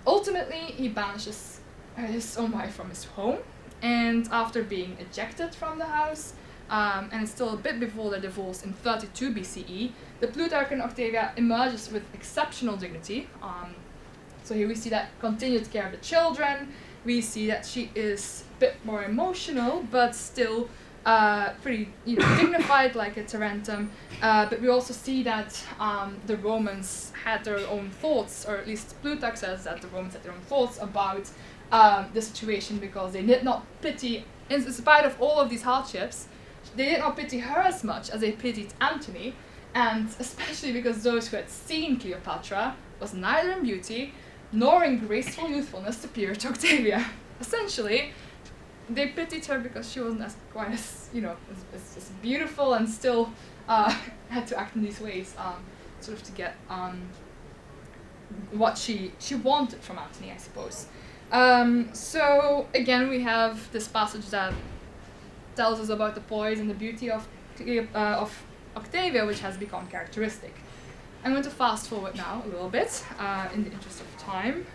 Ultimately, he banishes his own wife from his home, and after being ejected from the house, and it's still a bit before their divorce in 32 BCE, the Plutarchan Octavia emerges with exceptional dignity. So here we see that continued care of the children. We see that she is a bit more emotional, but still pretty dignified, like at Tarentum. But we also see that the Romans had their own thoughts, or at least Plutarch says that the Romans had their own thoughts about the situation, because they did not pity, in spite of all of these hardships, they did not pity her as much as they pitied Antony, and especially because those who had seen Cleopatra was neither in beauty nor in graceful youthfulness superior to Octavia. Essentially, they pitied her because she wasn't as as beautiful, and still had to act in these ways, sort of to get what she wanted from Antony, I suppose. So again, we have this passage that tells us about the poise and the beauty of Octavia, which has become characteristic. I'm going to fast forward now a little bit, in the interest of time.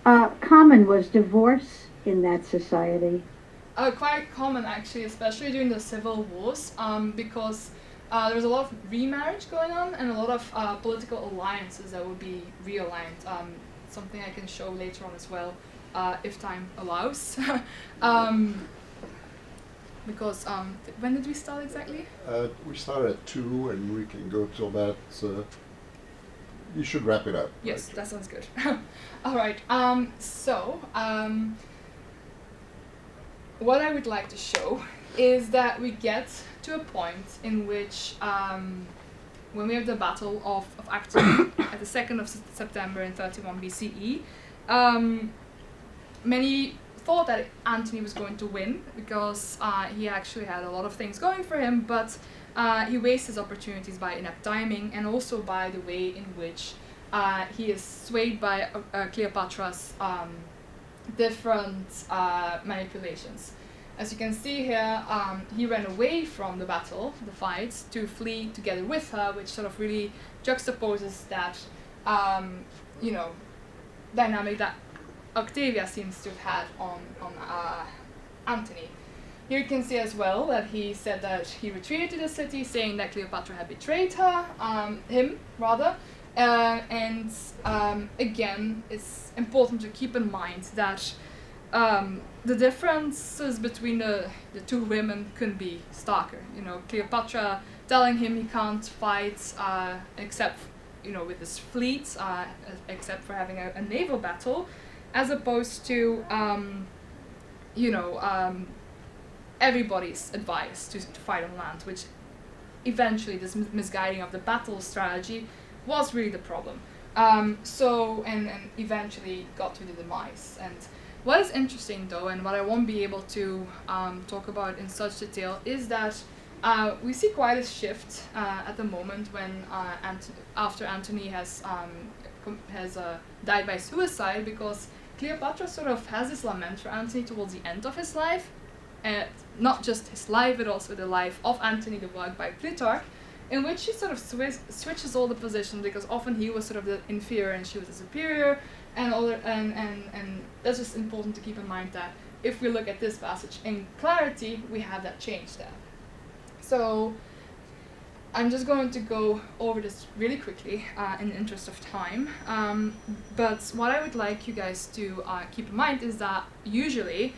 How common was divorce in that society? Quite common, actually, especially during the civil wars, because there was a lot of remarriage going on, and a lot of political alliances that would be realigned. Something I can show later on as well, if time allows. Because when did we start exactly? We started at 2, and we can go till that. You should wrap it up. Yes, right? that sounds good. All right. What I would like to show is that we get to a point in which, when we have the Battle of Actium at the 2nd of September in 31 BCE, many thought that Antony was going to win, because he actually had a lot of things going for him, but he wastes his opportunities by inept timing, and also by the way in which he is swayed by Cleopatra's different manipulations. As you can see here, he ran away from the battle, the fight, to flee together with her, which sort of really juxtaposes that, dynamic that Octavia seems to have had on Antony. Here you can see as well that he said that he retreated to the city, saying that Cleopatra had betrayed him rather. And again, it's important to keep in mind that the differences between the two women couldn't be starker. Cleopatra telling him he can't fight except with his fleet, except for having a naval battle, as opposed to everybody's advice to fight on land, which eventually this misguiding of the battle strategy was really the problem. And eventually got to the demise. And what is interesting though, and what I won't be able to talk about in such detail, is that we see quite a shift at the moment when after Antony has died by suicide, because Cleopatra sort of has this lament for Antony towards the end of his life, not just his life, but also the life of Antony, the work by Plutarch, in which she sort of switches all the positions, because often he was sort of the inferior and she was the superior, and that's just important to keep in mind, that if we look at this passage in clarity, we have that change there. So I'm just going to go over this really quickly in the interest of time, but what I would like you guys to keep in mind is that usually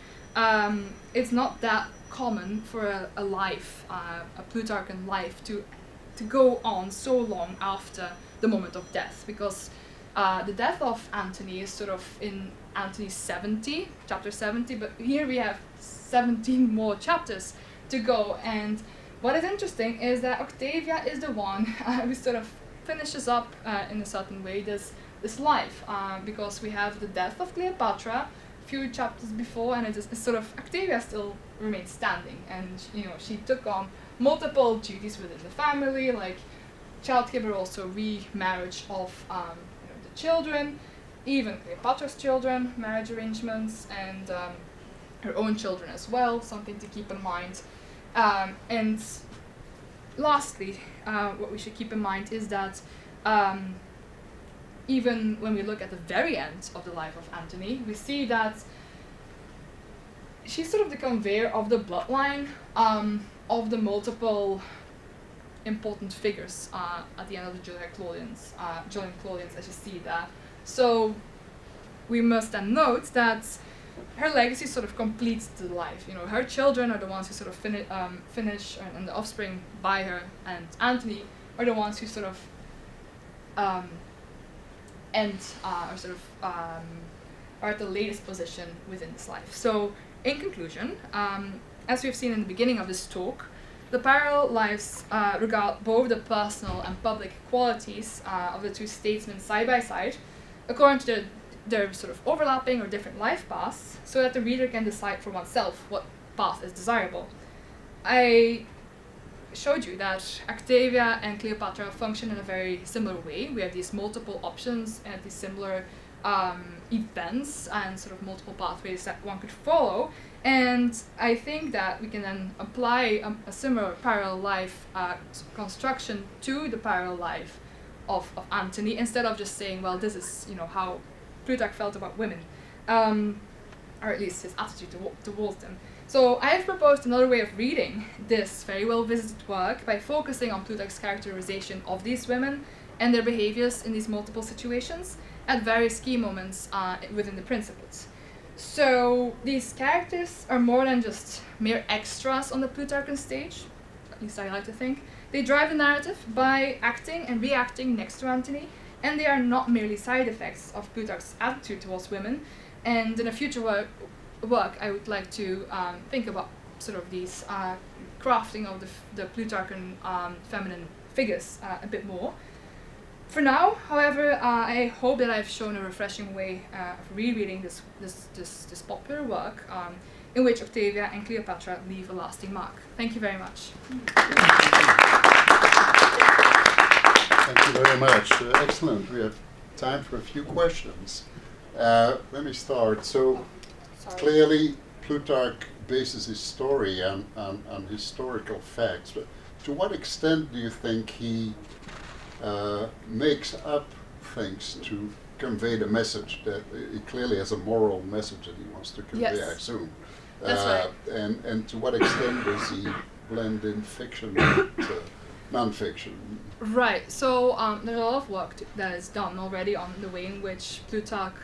it's not that common for a life, a Plutarchan life, to go on so long after the moment of death, because the death of Antony is sort of in Antony's 70, chapter 70, but here we have 17 more chapters to go. And what is interesting is that Octavia is the one who sort of finishes up in a certain way this life, because we have the death of Cleopatra a few chapters before, and it's sort of Octavia still remains standing, and she took on multiple duties within the family, like childcare, but also remarriage of the children, even Cleopatra's children, marriage arrangements, and her own children as well, something to keep in mind. And lastly, what we should keep in mind is that even when we look at the very end of the life of Antony, we see that she's sort of the conveyor of the bloodline of the multiple important figures at the end of the Julian Claudians, as you see there. So we must then note that her legacy sort of completes the life. You know, her children are the ones who sort of finish, and the offspring by her, and Antony are the ones who sort of end, or sort of are at the latest position within this life. So, in conclusion, as we've seen in the beginning of this talk, the parallel lives regard both the personal and public qualities of the two statesmen side by side, according to their sort of overlapping or different life paths, so that the reader can decide for oneself what path is desirable. I showed you that Octavia and Cleopatra function in a very similar way. We have these multiple options and these similar events and sort of multiple pathways that one could follow. And I think that we can then apply a similar parallel life construction to the parallel life of Antony, instead of just saying, well, this is how Plutarch felt about women, or at least his attitude towards them. So I have proposed another way of reading this very well visited work by focusing on Plutarch's characterization of these women and their behaviors in these multiple situations at various key moments within the Principles. So these characters are more than just mere extras on the Plutarchan stage, at least I like to think. They drive the narrative by acting and reacting next to Antony, and they are not merely side effects of Plutarch's attitude towards women. And in a future work I would like to think about sort of these crafting of the Plutarchan feminine figures a bit more. For now, however, I hope that I've shown a refreshing way of rereading this popular work in which Octavia and Cleopatra leave a lasting mark. Thank you very much. Thank you very much. Excellent. We have time for a few questions. Let me start. So, clearly, Plutarch bases his story on historical facts. But to what extent do you think he makes up things to convey the message that he clearly has a moral message that he wants to convey, Yes. I assume? That's right. And to what extent does he blend in fiction with non-fiction? Right, so there's a lot of work that is done already on the way in which Plutarch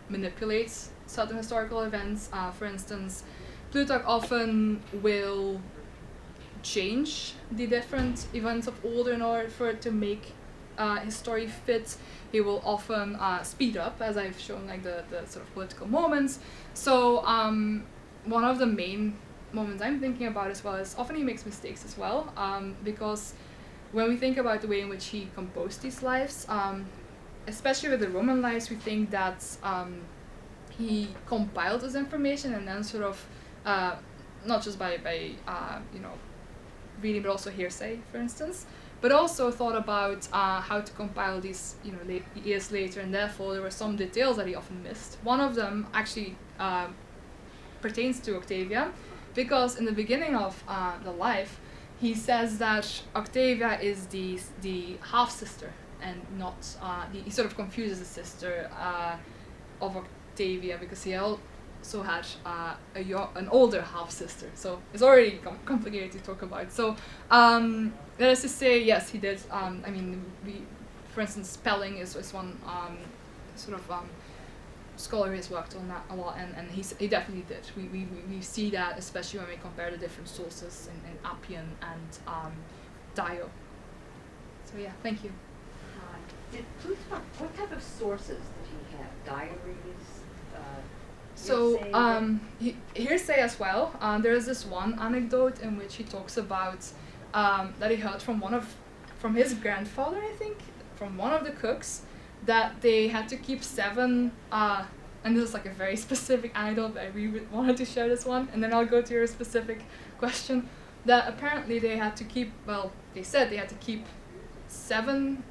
manipulates certain historical events. For instance, Plutarch often will change the different events of order in order for it to make his story fit. He will often speed up, as I've shown, like the sort of political moments. So one of the main moments I'm thinking about as well is often he makes mistakes as well, because when we think about the way in which he composed these lives, especially with the Roman lives, we think that he compiled this information and then sort of, not just by reading, but also hearsay, for instance, but also thought about how to compile these, years later, and therefore there were some details that he often missed. One of them actually pertains to Octavia, because in the beginning of the life, he says that Octavia is the half-sister, and not, he sort of confuses the sister of Octavia, because he also had an older half-sister, so it's already complicated to talk about. So that is to say, yes, he did, for instance, spelling is one scholar who has worked on that a lot, and he definitely did. We see that, especially when we compare the different sources in Appian and Dio. So yeah, thank you. Did Plutarch, what type of sources did he have? Diaries? So hearsay as well. There is this one anecdote in which he talks about that he heard from his grandfather, I think, from one of the cooks, that they had to keep 7, and this is like a very specific anecdote, but I really wanted to share this one, and then I'll go to your specific question. that apparently they had to keep, well, they said they had to keep 7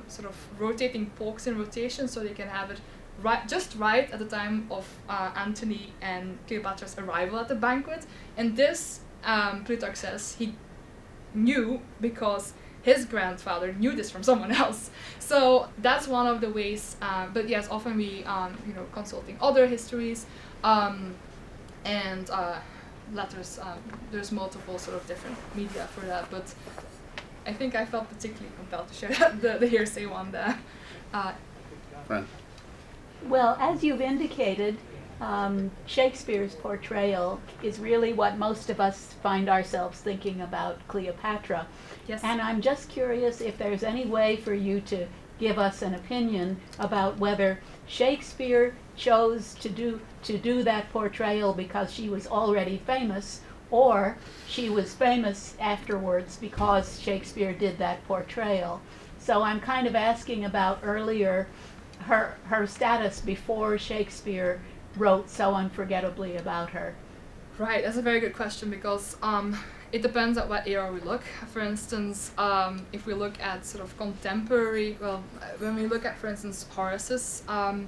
sort of rotating porks in rotation so they can have it just right at the time of Antony and Cleopatra's arrival at the banquet. And this, Plutarch says, he knew because his grandfather knew this from someone else. So that's one of the ways, but yes, often we, consulting other histories and letters, there's multiple sort of different media for that, but I think I felt particularly compelled to share the hearsay one there. Fran. Well, as you've indicated, Shakespeare's portrayal is really what most of us find ourselves thinking about Cleopatra. Yes. And I'm just curious if there's any way for you to give us an opinion about whether Shakespeare chose to do that portrayal because she was already famous, or she was famous afterwards because Shakespeare did that portrayal. So I'm kind of asking about earlier her status before Shakespeare wrote so unforgettably about her. Right, that's a very good question because it depends at what era we look. For instance, if we look at sort of contemporary, well, when we look at, for instance, Horace's, I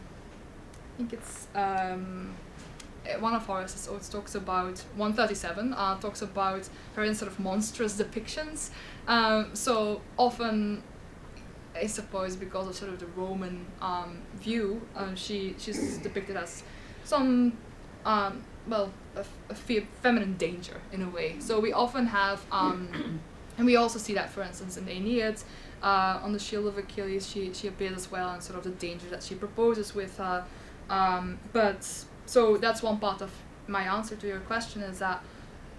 think it's one of Horace's odes talks about 137, talks about her in sort of monstrous depictions. So often, I suppose because of sort of the Roman view, she's depicted as some, a feminine danger in a way. So we often have, and we also see that, for instance, in the Aeneid, on the shield of Achilles, she appears as well, and sort of the danger that she proposes with her. But so that's one part of my answer to your question, is that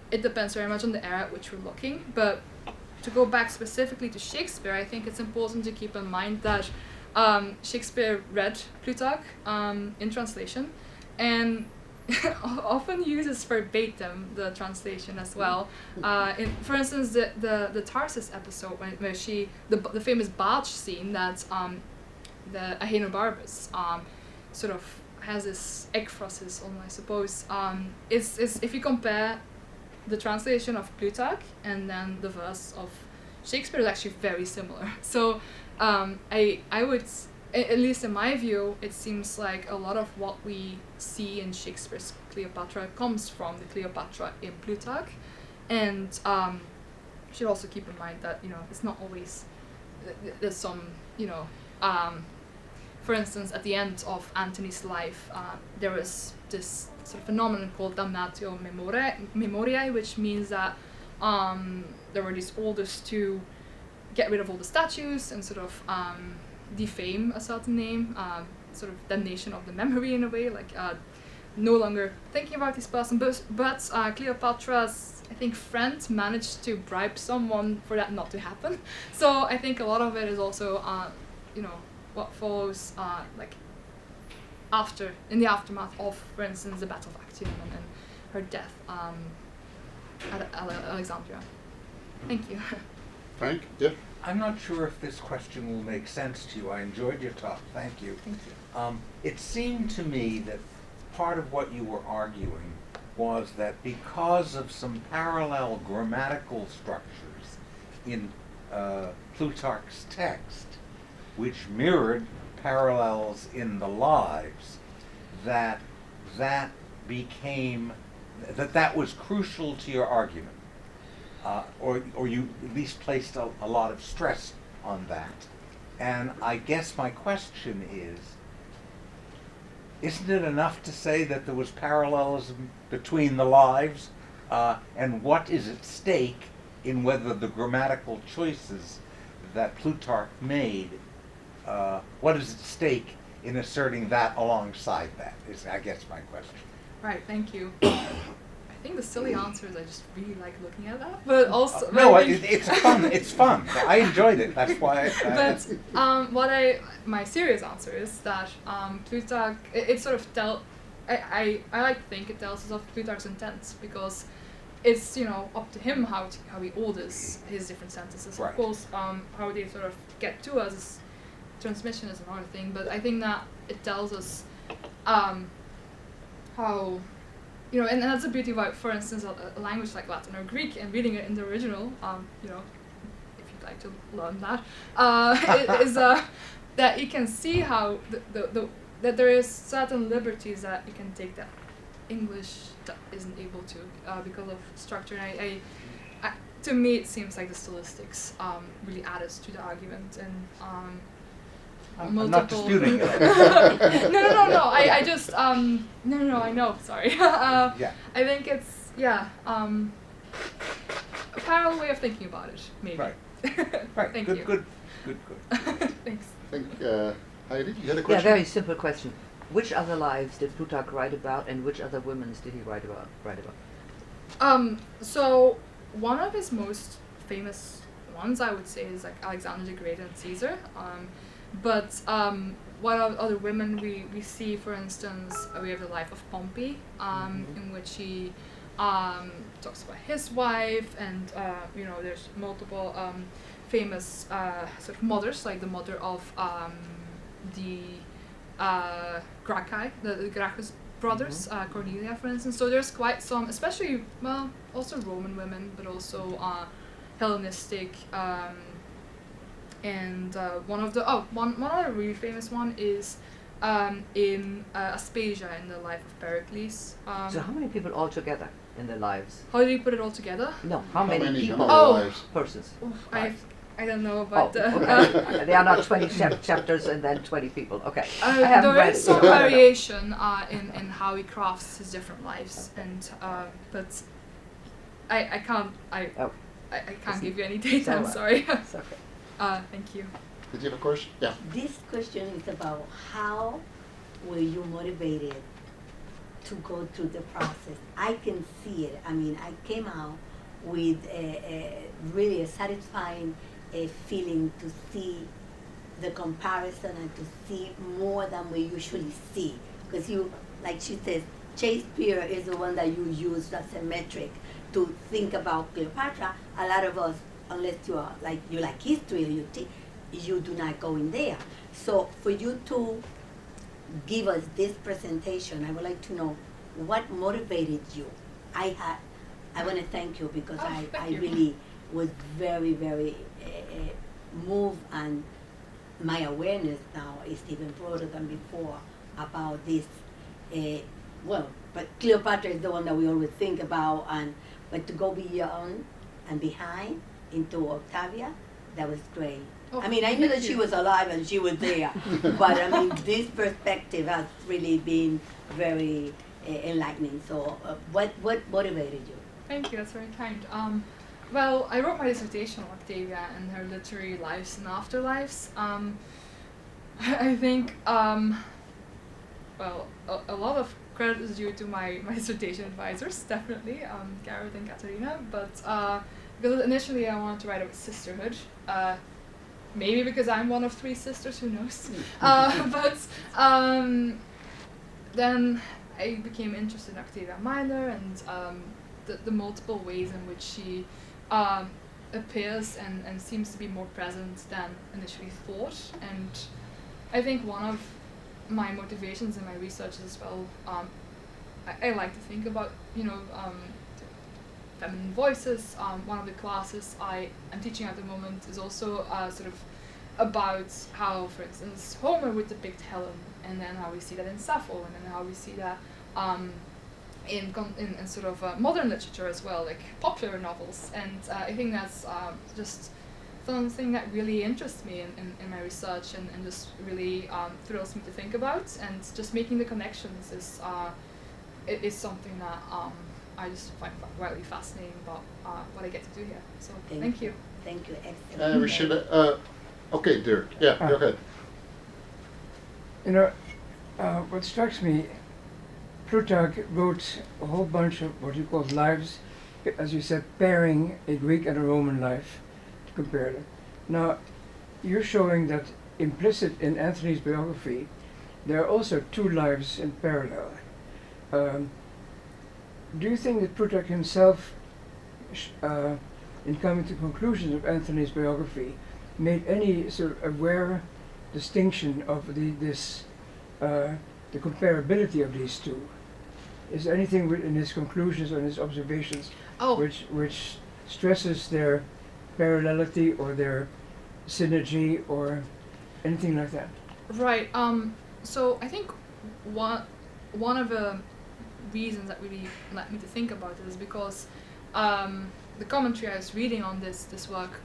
it depends very much on the era at which we're looking. But to go back specifically to Shakespeare, I think it's important to keep in mind that Shakespeare read Plutarch in translation, and often uses verbatim the translation as well. For instance, the Tarsus episode where the famous barge scene that the Ahenobarbus sort of has this ekphrasis on, I suppose, is if you compare the translation of Plutarch and then the verse of Shakespeare, is actually very similar. So I would, at least in my view, it seems like a lot of what we see in Shakespeare's Cleopatra comes from the Cleopatra in Plutarch. And you should also keep in mind that, it's not always, there's some, for instance, at the end of Antony's life, there was this sort of phenomenon called damnatio memoriae, which means that there were these orders to get rid of all the statues and sort of defame a certain name, sort of damnation of the memory in a way, like no longer thinking about this person. But Cleopatra's, I think, friend managed to bribe someone for that not to happen. So I think a lot of it is also, what follows, like in the aftermath of, for instance, the Battle of Actium and her death at Alexandria. Thank you. Frank? Yeah. I'm not sure if this question will make sense to you. I enjoyed your talk. Thank you. Thank you. It seemed to me that part of what you were arguing was that because of some parallel grammatical structures in Plutarch's text, which mirrored parallels in the lives, that was crucial to your argument. Or you at least placed a lot of stress on that. And I guess my question is, isn't it enough to say that there was parallelism between the lives? And what is at stake in whether the grammatical choices that Plutarch made, what is at stake in asserting that alongside that, is, I guess, my question. Right, thank you. I think the silly answer is I just really like looking at that, but also it's fun. I enjoyed it. That's why. But my serious answer is that Plutarch, it sort of I like to think it tells us of Plutarch's intent, because it's up to him how he orders his different sentences. Right. Of course, how they sort of get to us, transmission is another thing. But I think that it tells us how you know, and that's the beauty about, for instance, a language like Latin or Greek, and reading it in the original, you know, if you'd like to learn that, it is that you can see how that there is certain liberties that you can take that English isn't able to because of structure. And I, to me, it seems like the stylistics really added to the argument, and I'm multiple. not disputing it. No. I just no. I know. Sorry. Yeah. I think it's a parallel way of thinking about it, maybe. Right. Right. Thank good, you. Good. Thanks. I think, Heidi, you had a Yeah, question? very simple question. Which other lives did Plutarch write about, and which other women did he write about? So one of his most famous ones, I would say, is like Alexander the Great and Caesar. But what other women we see, for instance, we have the life of Pompey, in which he talks about his wife, and you know, there's multiple famous sort of mothers, like the mother of the Gracchi, the Gracchus brothers, Cornelia, for instance. So there's quite some, especially, well, also Roman women, but also Hellenistic, and one other really famous one is in Aspasia, in the life of Pericles. So how many people altogether in their lives? How do you put it all together? No, how many people? Oh. lives? Persons. I don't know, but okay. They are not 20 chapters and then 20 people. Okay. I haven't there read is it. some variation in how he crafts his different lives, and but I can't give you any data. I'm sorry. It's okay. Thank you. Did you have a question? Yeah. This question is about how were you motivated to go through the process. I can see it. I mean, I came out with a really satisfying feeling to see the comparison and to see more than we usually see. Because you, like she says, Shakespeare is the one that you use as a metric to think about Cleopatra. A lot of us, unless you like history, you do not go in there. So for you to give us this presentation, I would like to know what motivated you. I want to thank you because I really was very, very moved, and my awareness now is even broader than before about this. But Cleopatra is the one that we always think about, but to go beyond and behind into Octavia, that was great. Oh, I mean, I knew that she was alive and she was there, but I mean, this perspective has really been very enlightening. So, what motivated you? Thank you. That's very kind. Well, I wrote my dissertation on Octavia and her literary lives and afterlives. I think, well, a lot of credit is due to my dissertation advisors, definitely, Garrett and Katerina, but because initially I wanted to write about sisterhood, maybe because I'm one of 3 sisters, who knows, but then I became interested in Octavia Minor and the multiple ways in which she appears and seems to be more present than initially thought. And I think one of my motivations in my research as well, I like to think about, feminine voices. One of the classes I am teaching at the moment is also sort of about how, for instance, Homer would depict Helen, and then how we see that in Sappho, and then how we see that in sort of modern literature as well, like popular novels. And I think that's just something that really interests me in my research, and just really thrills me to think about. And just making the connections is something that I just find wildly fascinating about what I get to do here. So thank you. Thank you. Excellent. We should. Okay, Dirk. Yeah, go ahead. What strikes me, Plutarch wrote a whole bunch of what he calls lives, as you said, pairing a Greek and a Roman life to compare them. Now, you're showing that implicit in Antony's biography, there are also 2 lives in parallel. Do you think that Plutarch himself, in coming to conclusions of Antony's biography, made any sort of aware distinction of the comparability of these 2? is there anything in his conclusions or in his observations Oh, which stresses their parallelity or their synergy or anything like that? right. So I think one of the reasons that really led me to think about it is because the commentary I was reading on this work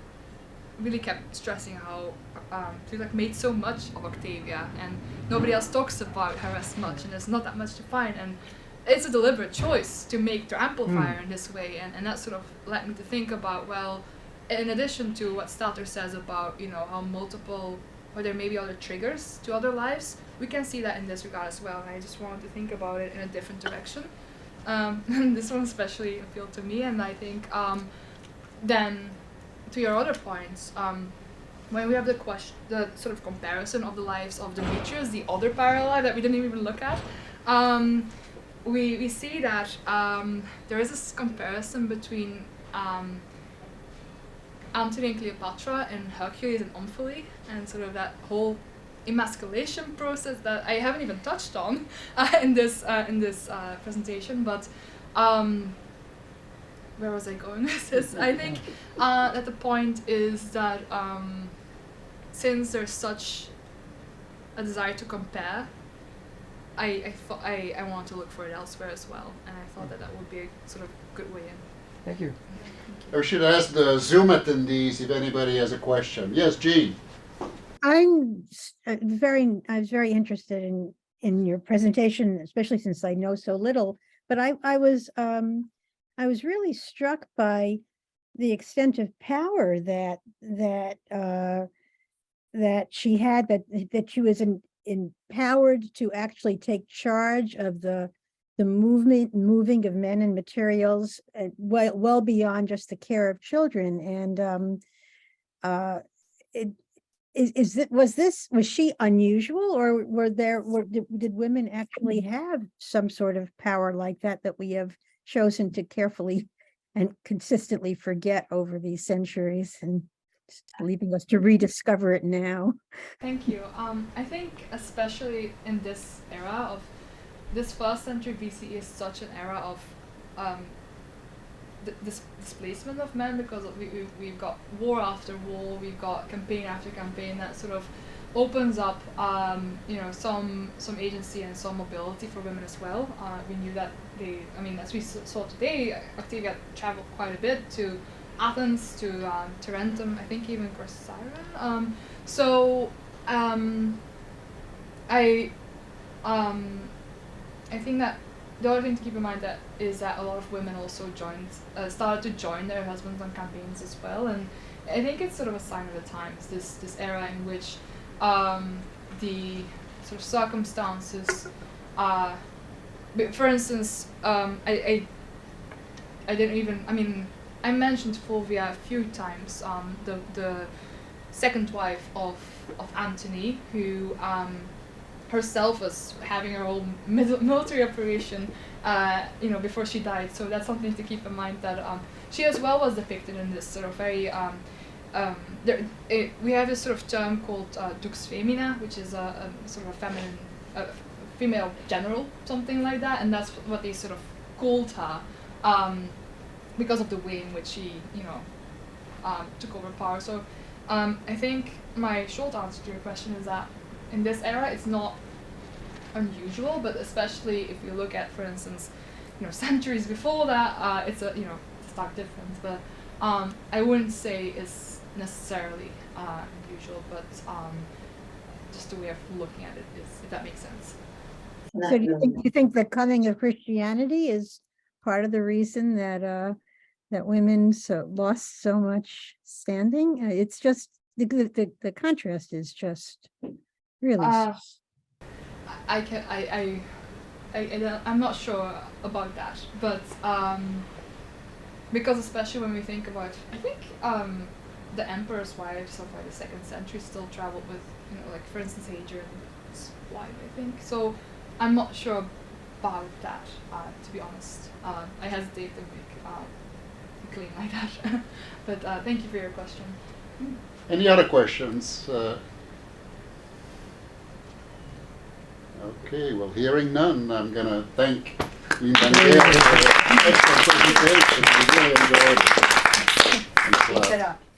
really kept stressing how Plutarch made so much of Octavia, and nobody else talks about her as much, and there's not that much to find, and it's a deliberate choice to amplify her in this way, and that sort of led me to think about, well, in addition to what Stater says about, you know, how multiple, or there may be other triggers to other lives, we can see that in this regard as well, and I just wanted to think about it in a different direction. And this one especially appealed to me, and I think then to your other points, when we have the sort of comparison of the lives of Demetrius, the other parallel life that we didn't even look at, we see that there is this comparison between Antony and Cleopatra and Hercules and Omphale, and sort of that whole emasculation process that I haven't even touched on in this presentation, but where was I going with this? I think that the point is that since there's such a desire to compare, I want to look for it elsewhere as well, and I thought that would be a sort of good way in. Thank you. I should ask the Zoom attendees if anybody has a question. Yes, Jean. I was very interested in your presentation, especially since I know so little. But I was really struck by the extent of power that she had, that she was empowered to actually take charge of the moving of men and materials, well beyond just the care of children. And was she unusual, or did women actually have some sort of power like that we have chosen to carefully and consistently forget over these centuries, and leaving us to rediscover it now? Thank you. I think especially in this era of this 1st century BCE is such an era of this displacement of men, because we've got war after war, we've got campaign after campaign that sort of opens up some agency and some mobility for women as well. We knew that as we saw today, Octavia traveled quite a bit to Athens, to Tarentum, I think even Corcyra. I think that the other thing to keep in mind is that a lot of women also started to join their husbands on campaigns as well, and I think it's sort of a sign of the times, this era in which the sort of circumstances, for instance, I mentioned Fulvia a few times, the second wife of Antony, who herself was having her own military operation, before she died. So that's something to keep in mind, that she as well was depicted in this sort of very, we have this sort of term called dux femina, which is a sort of a feminine, female general, something like that, and that's what they sort of called her, because of the way in which she, took over power. So I think my short answer to your question is that in this era, it's not unusual, but especially if you look at, for instance, centuries before that, it's a stark difference. But I wouldn't say it's necessarily unusual, but just a way of looking at it is, if that makes sense. So do you think the coming of Christianity is part of the reason that women lost so much standing? It's just the contrast is just really. I'm not sure about that, but because especially when we think about, I think the emperor's wives of the 2nd century still traveled with, like for instance Hadrian's wife, I think. So I'm not sure about that, to be honest. I hesitate to make a claim like that. But thank you for your question. Any other questions? Okay, well, hearing none, I'm going to thank Lien Van Geel, for the excellent presentation. We really enjoyed it. Thanks a lot. Keep it up.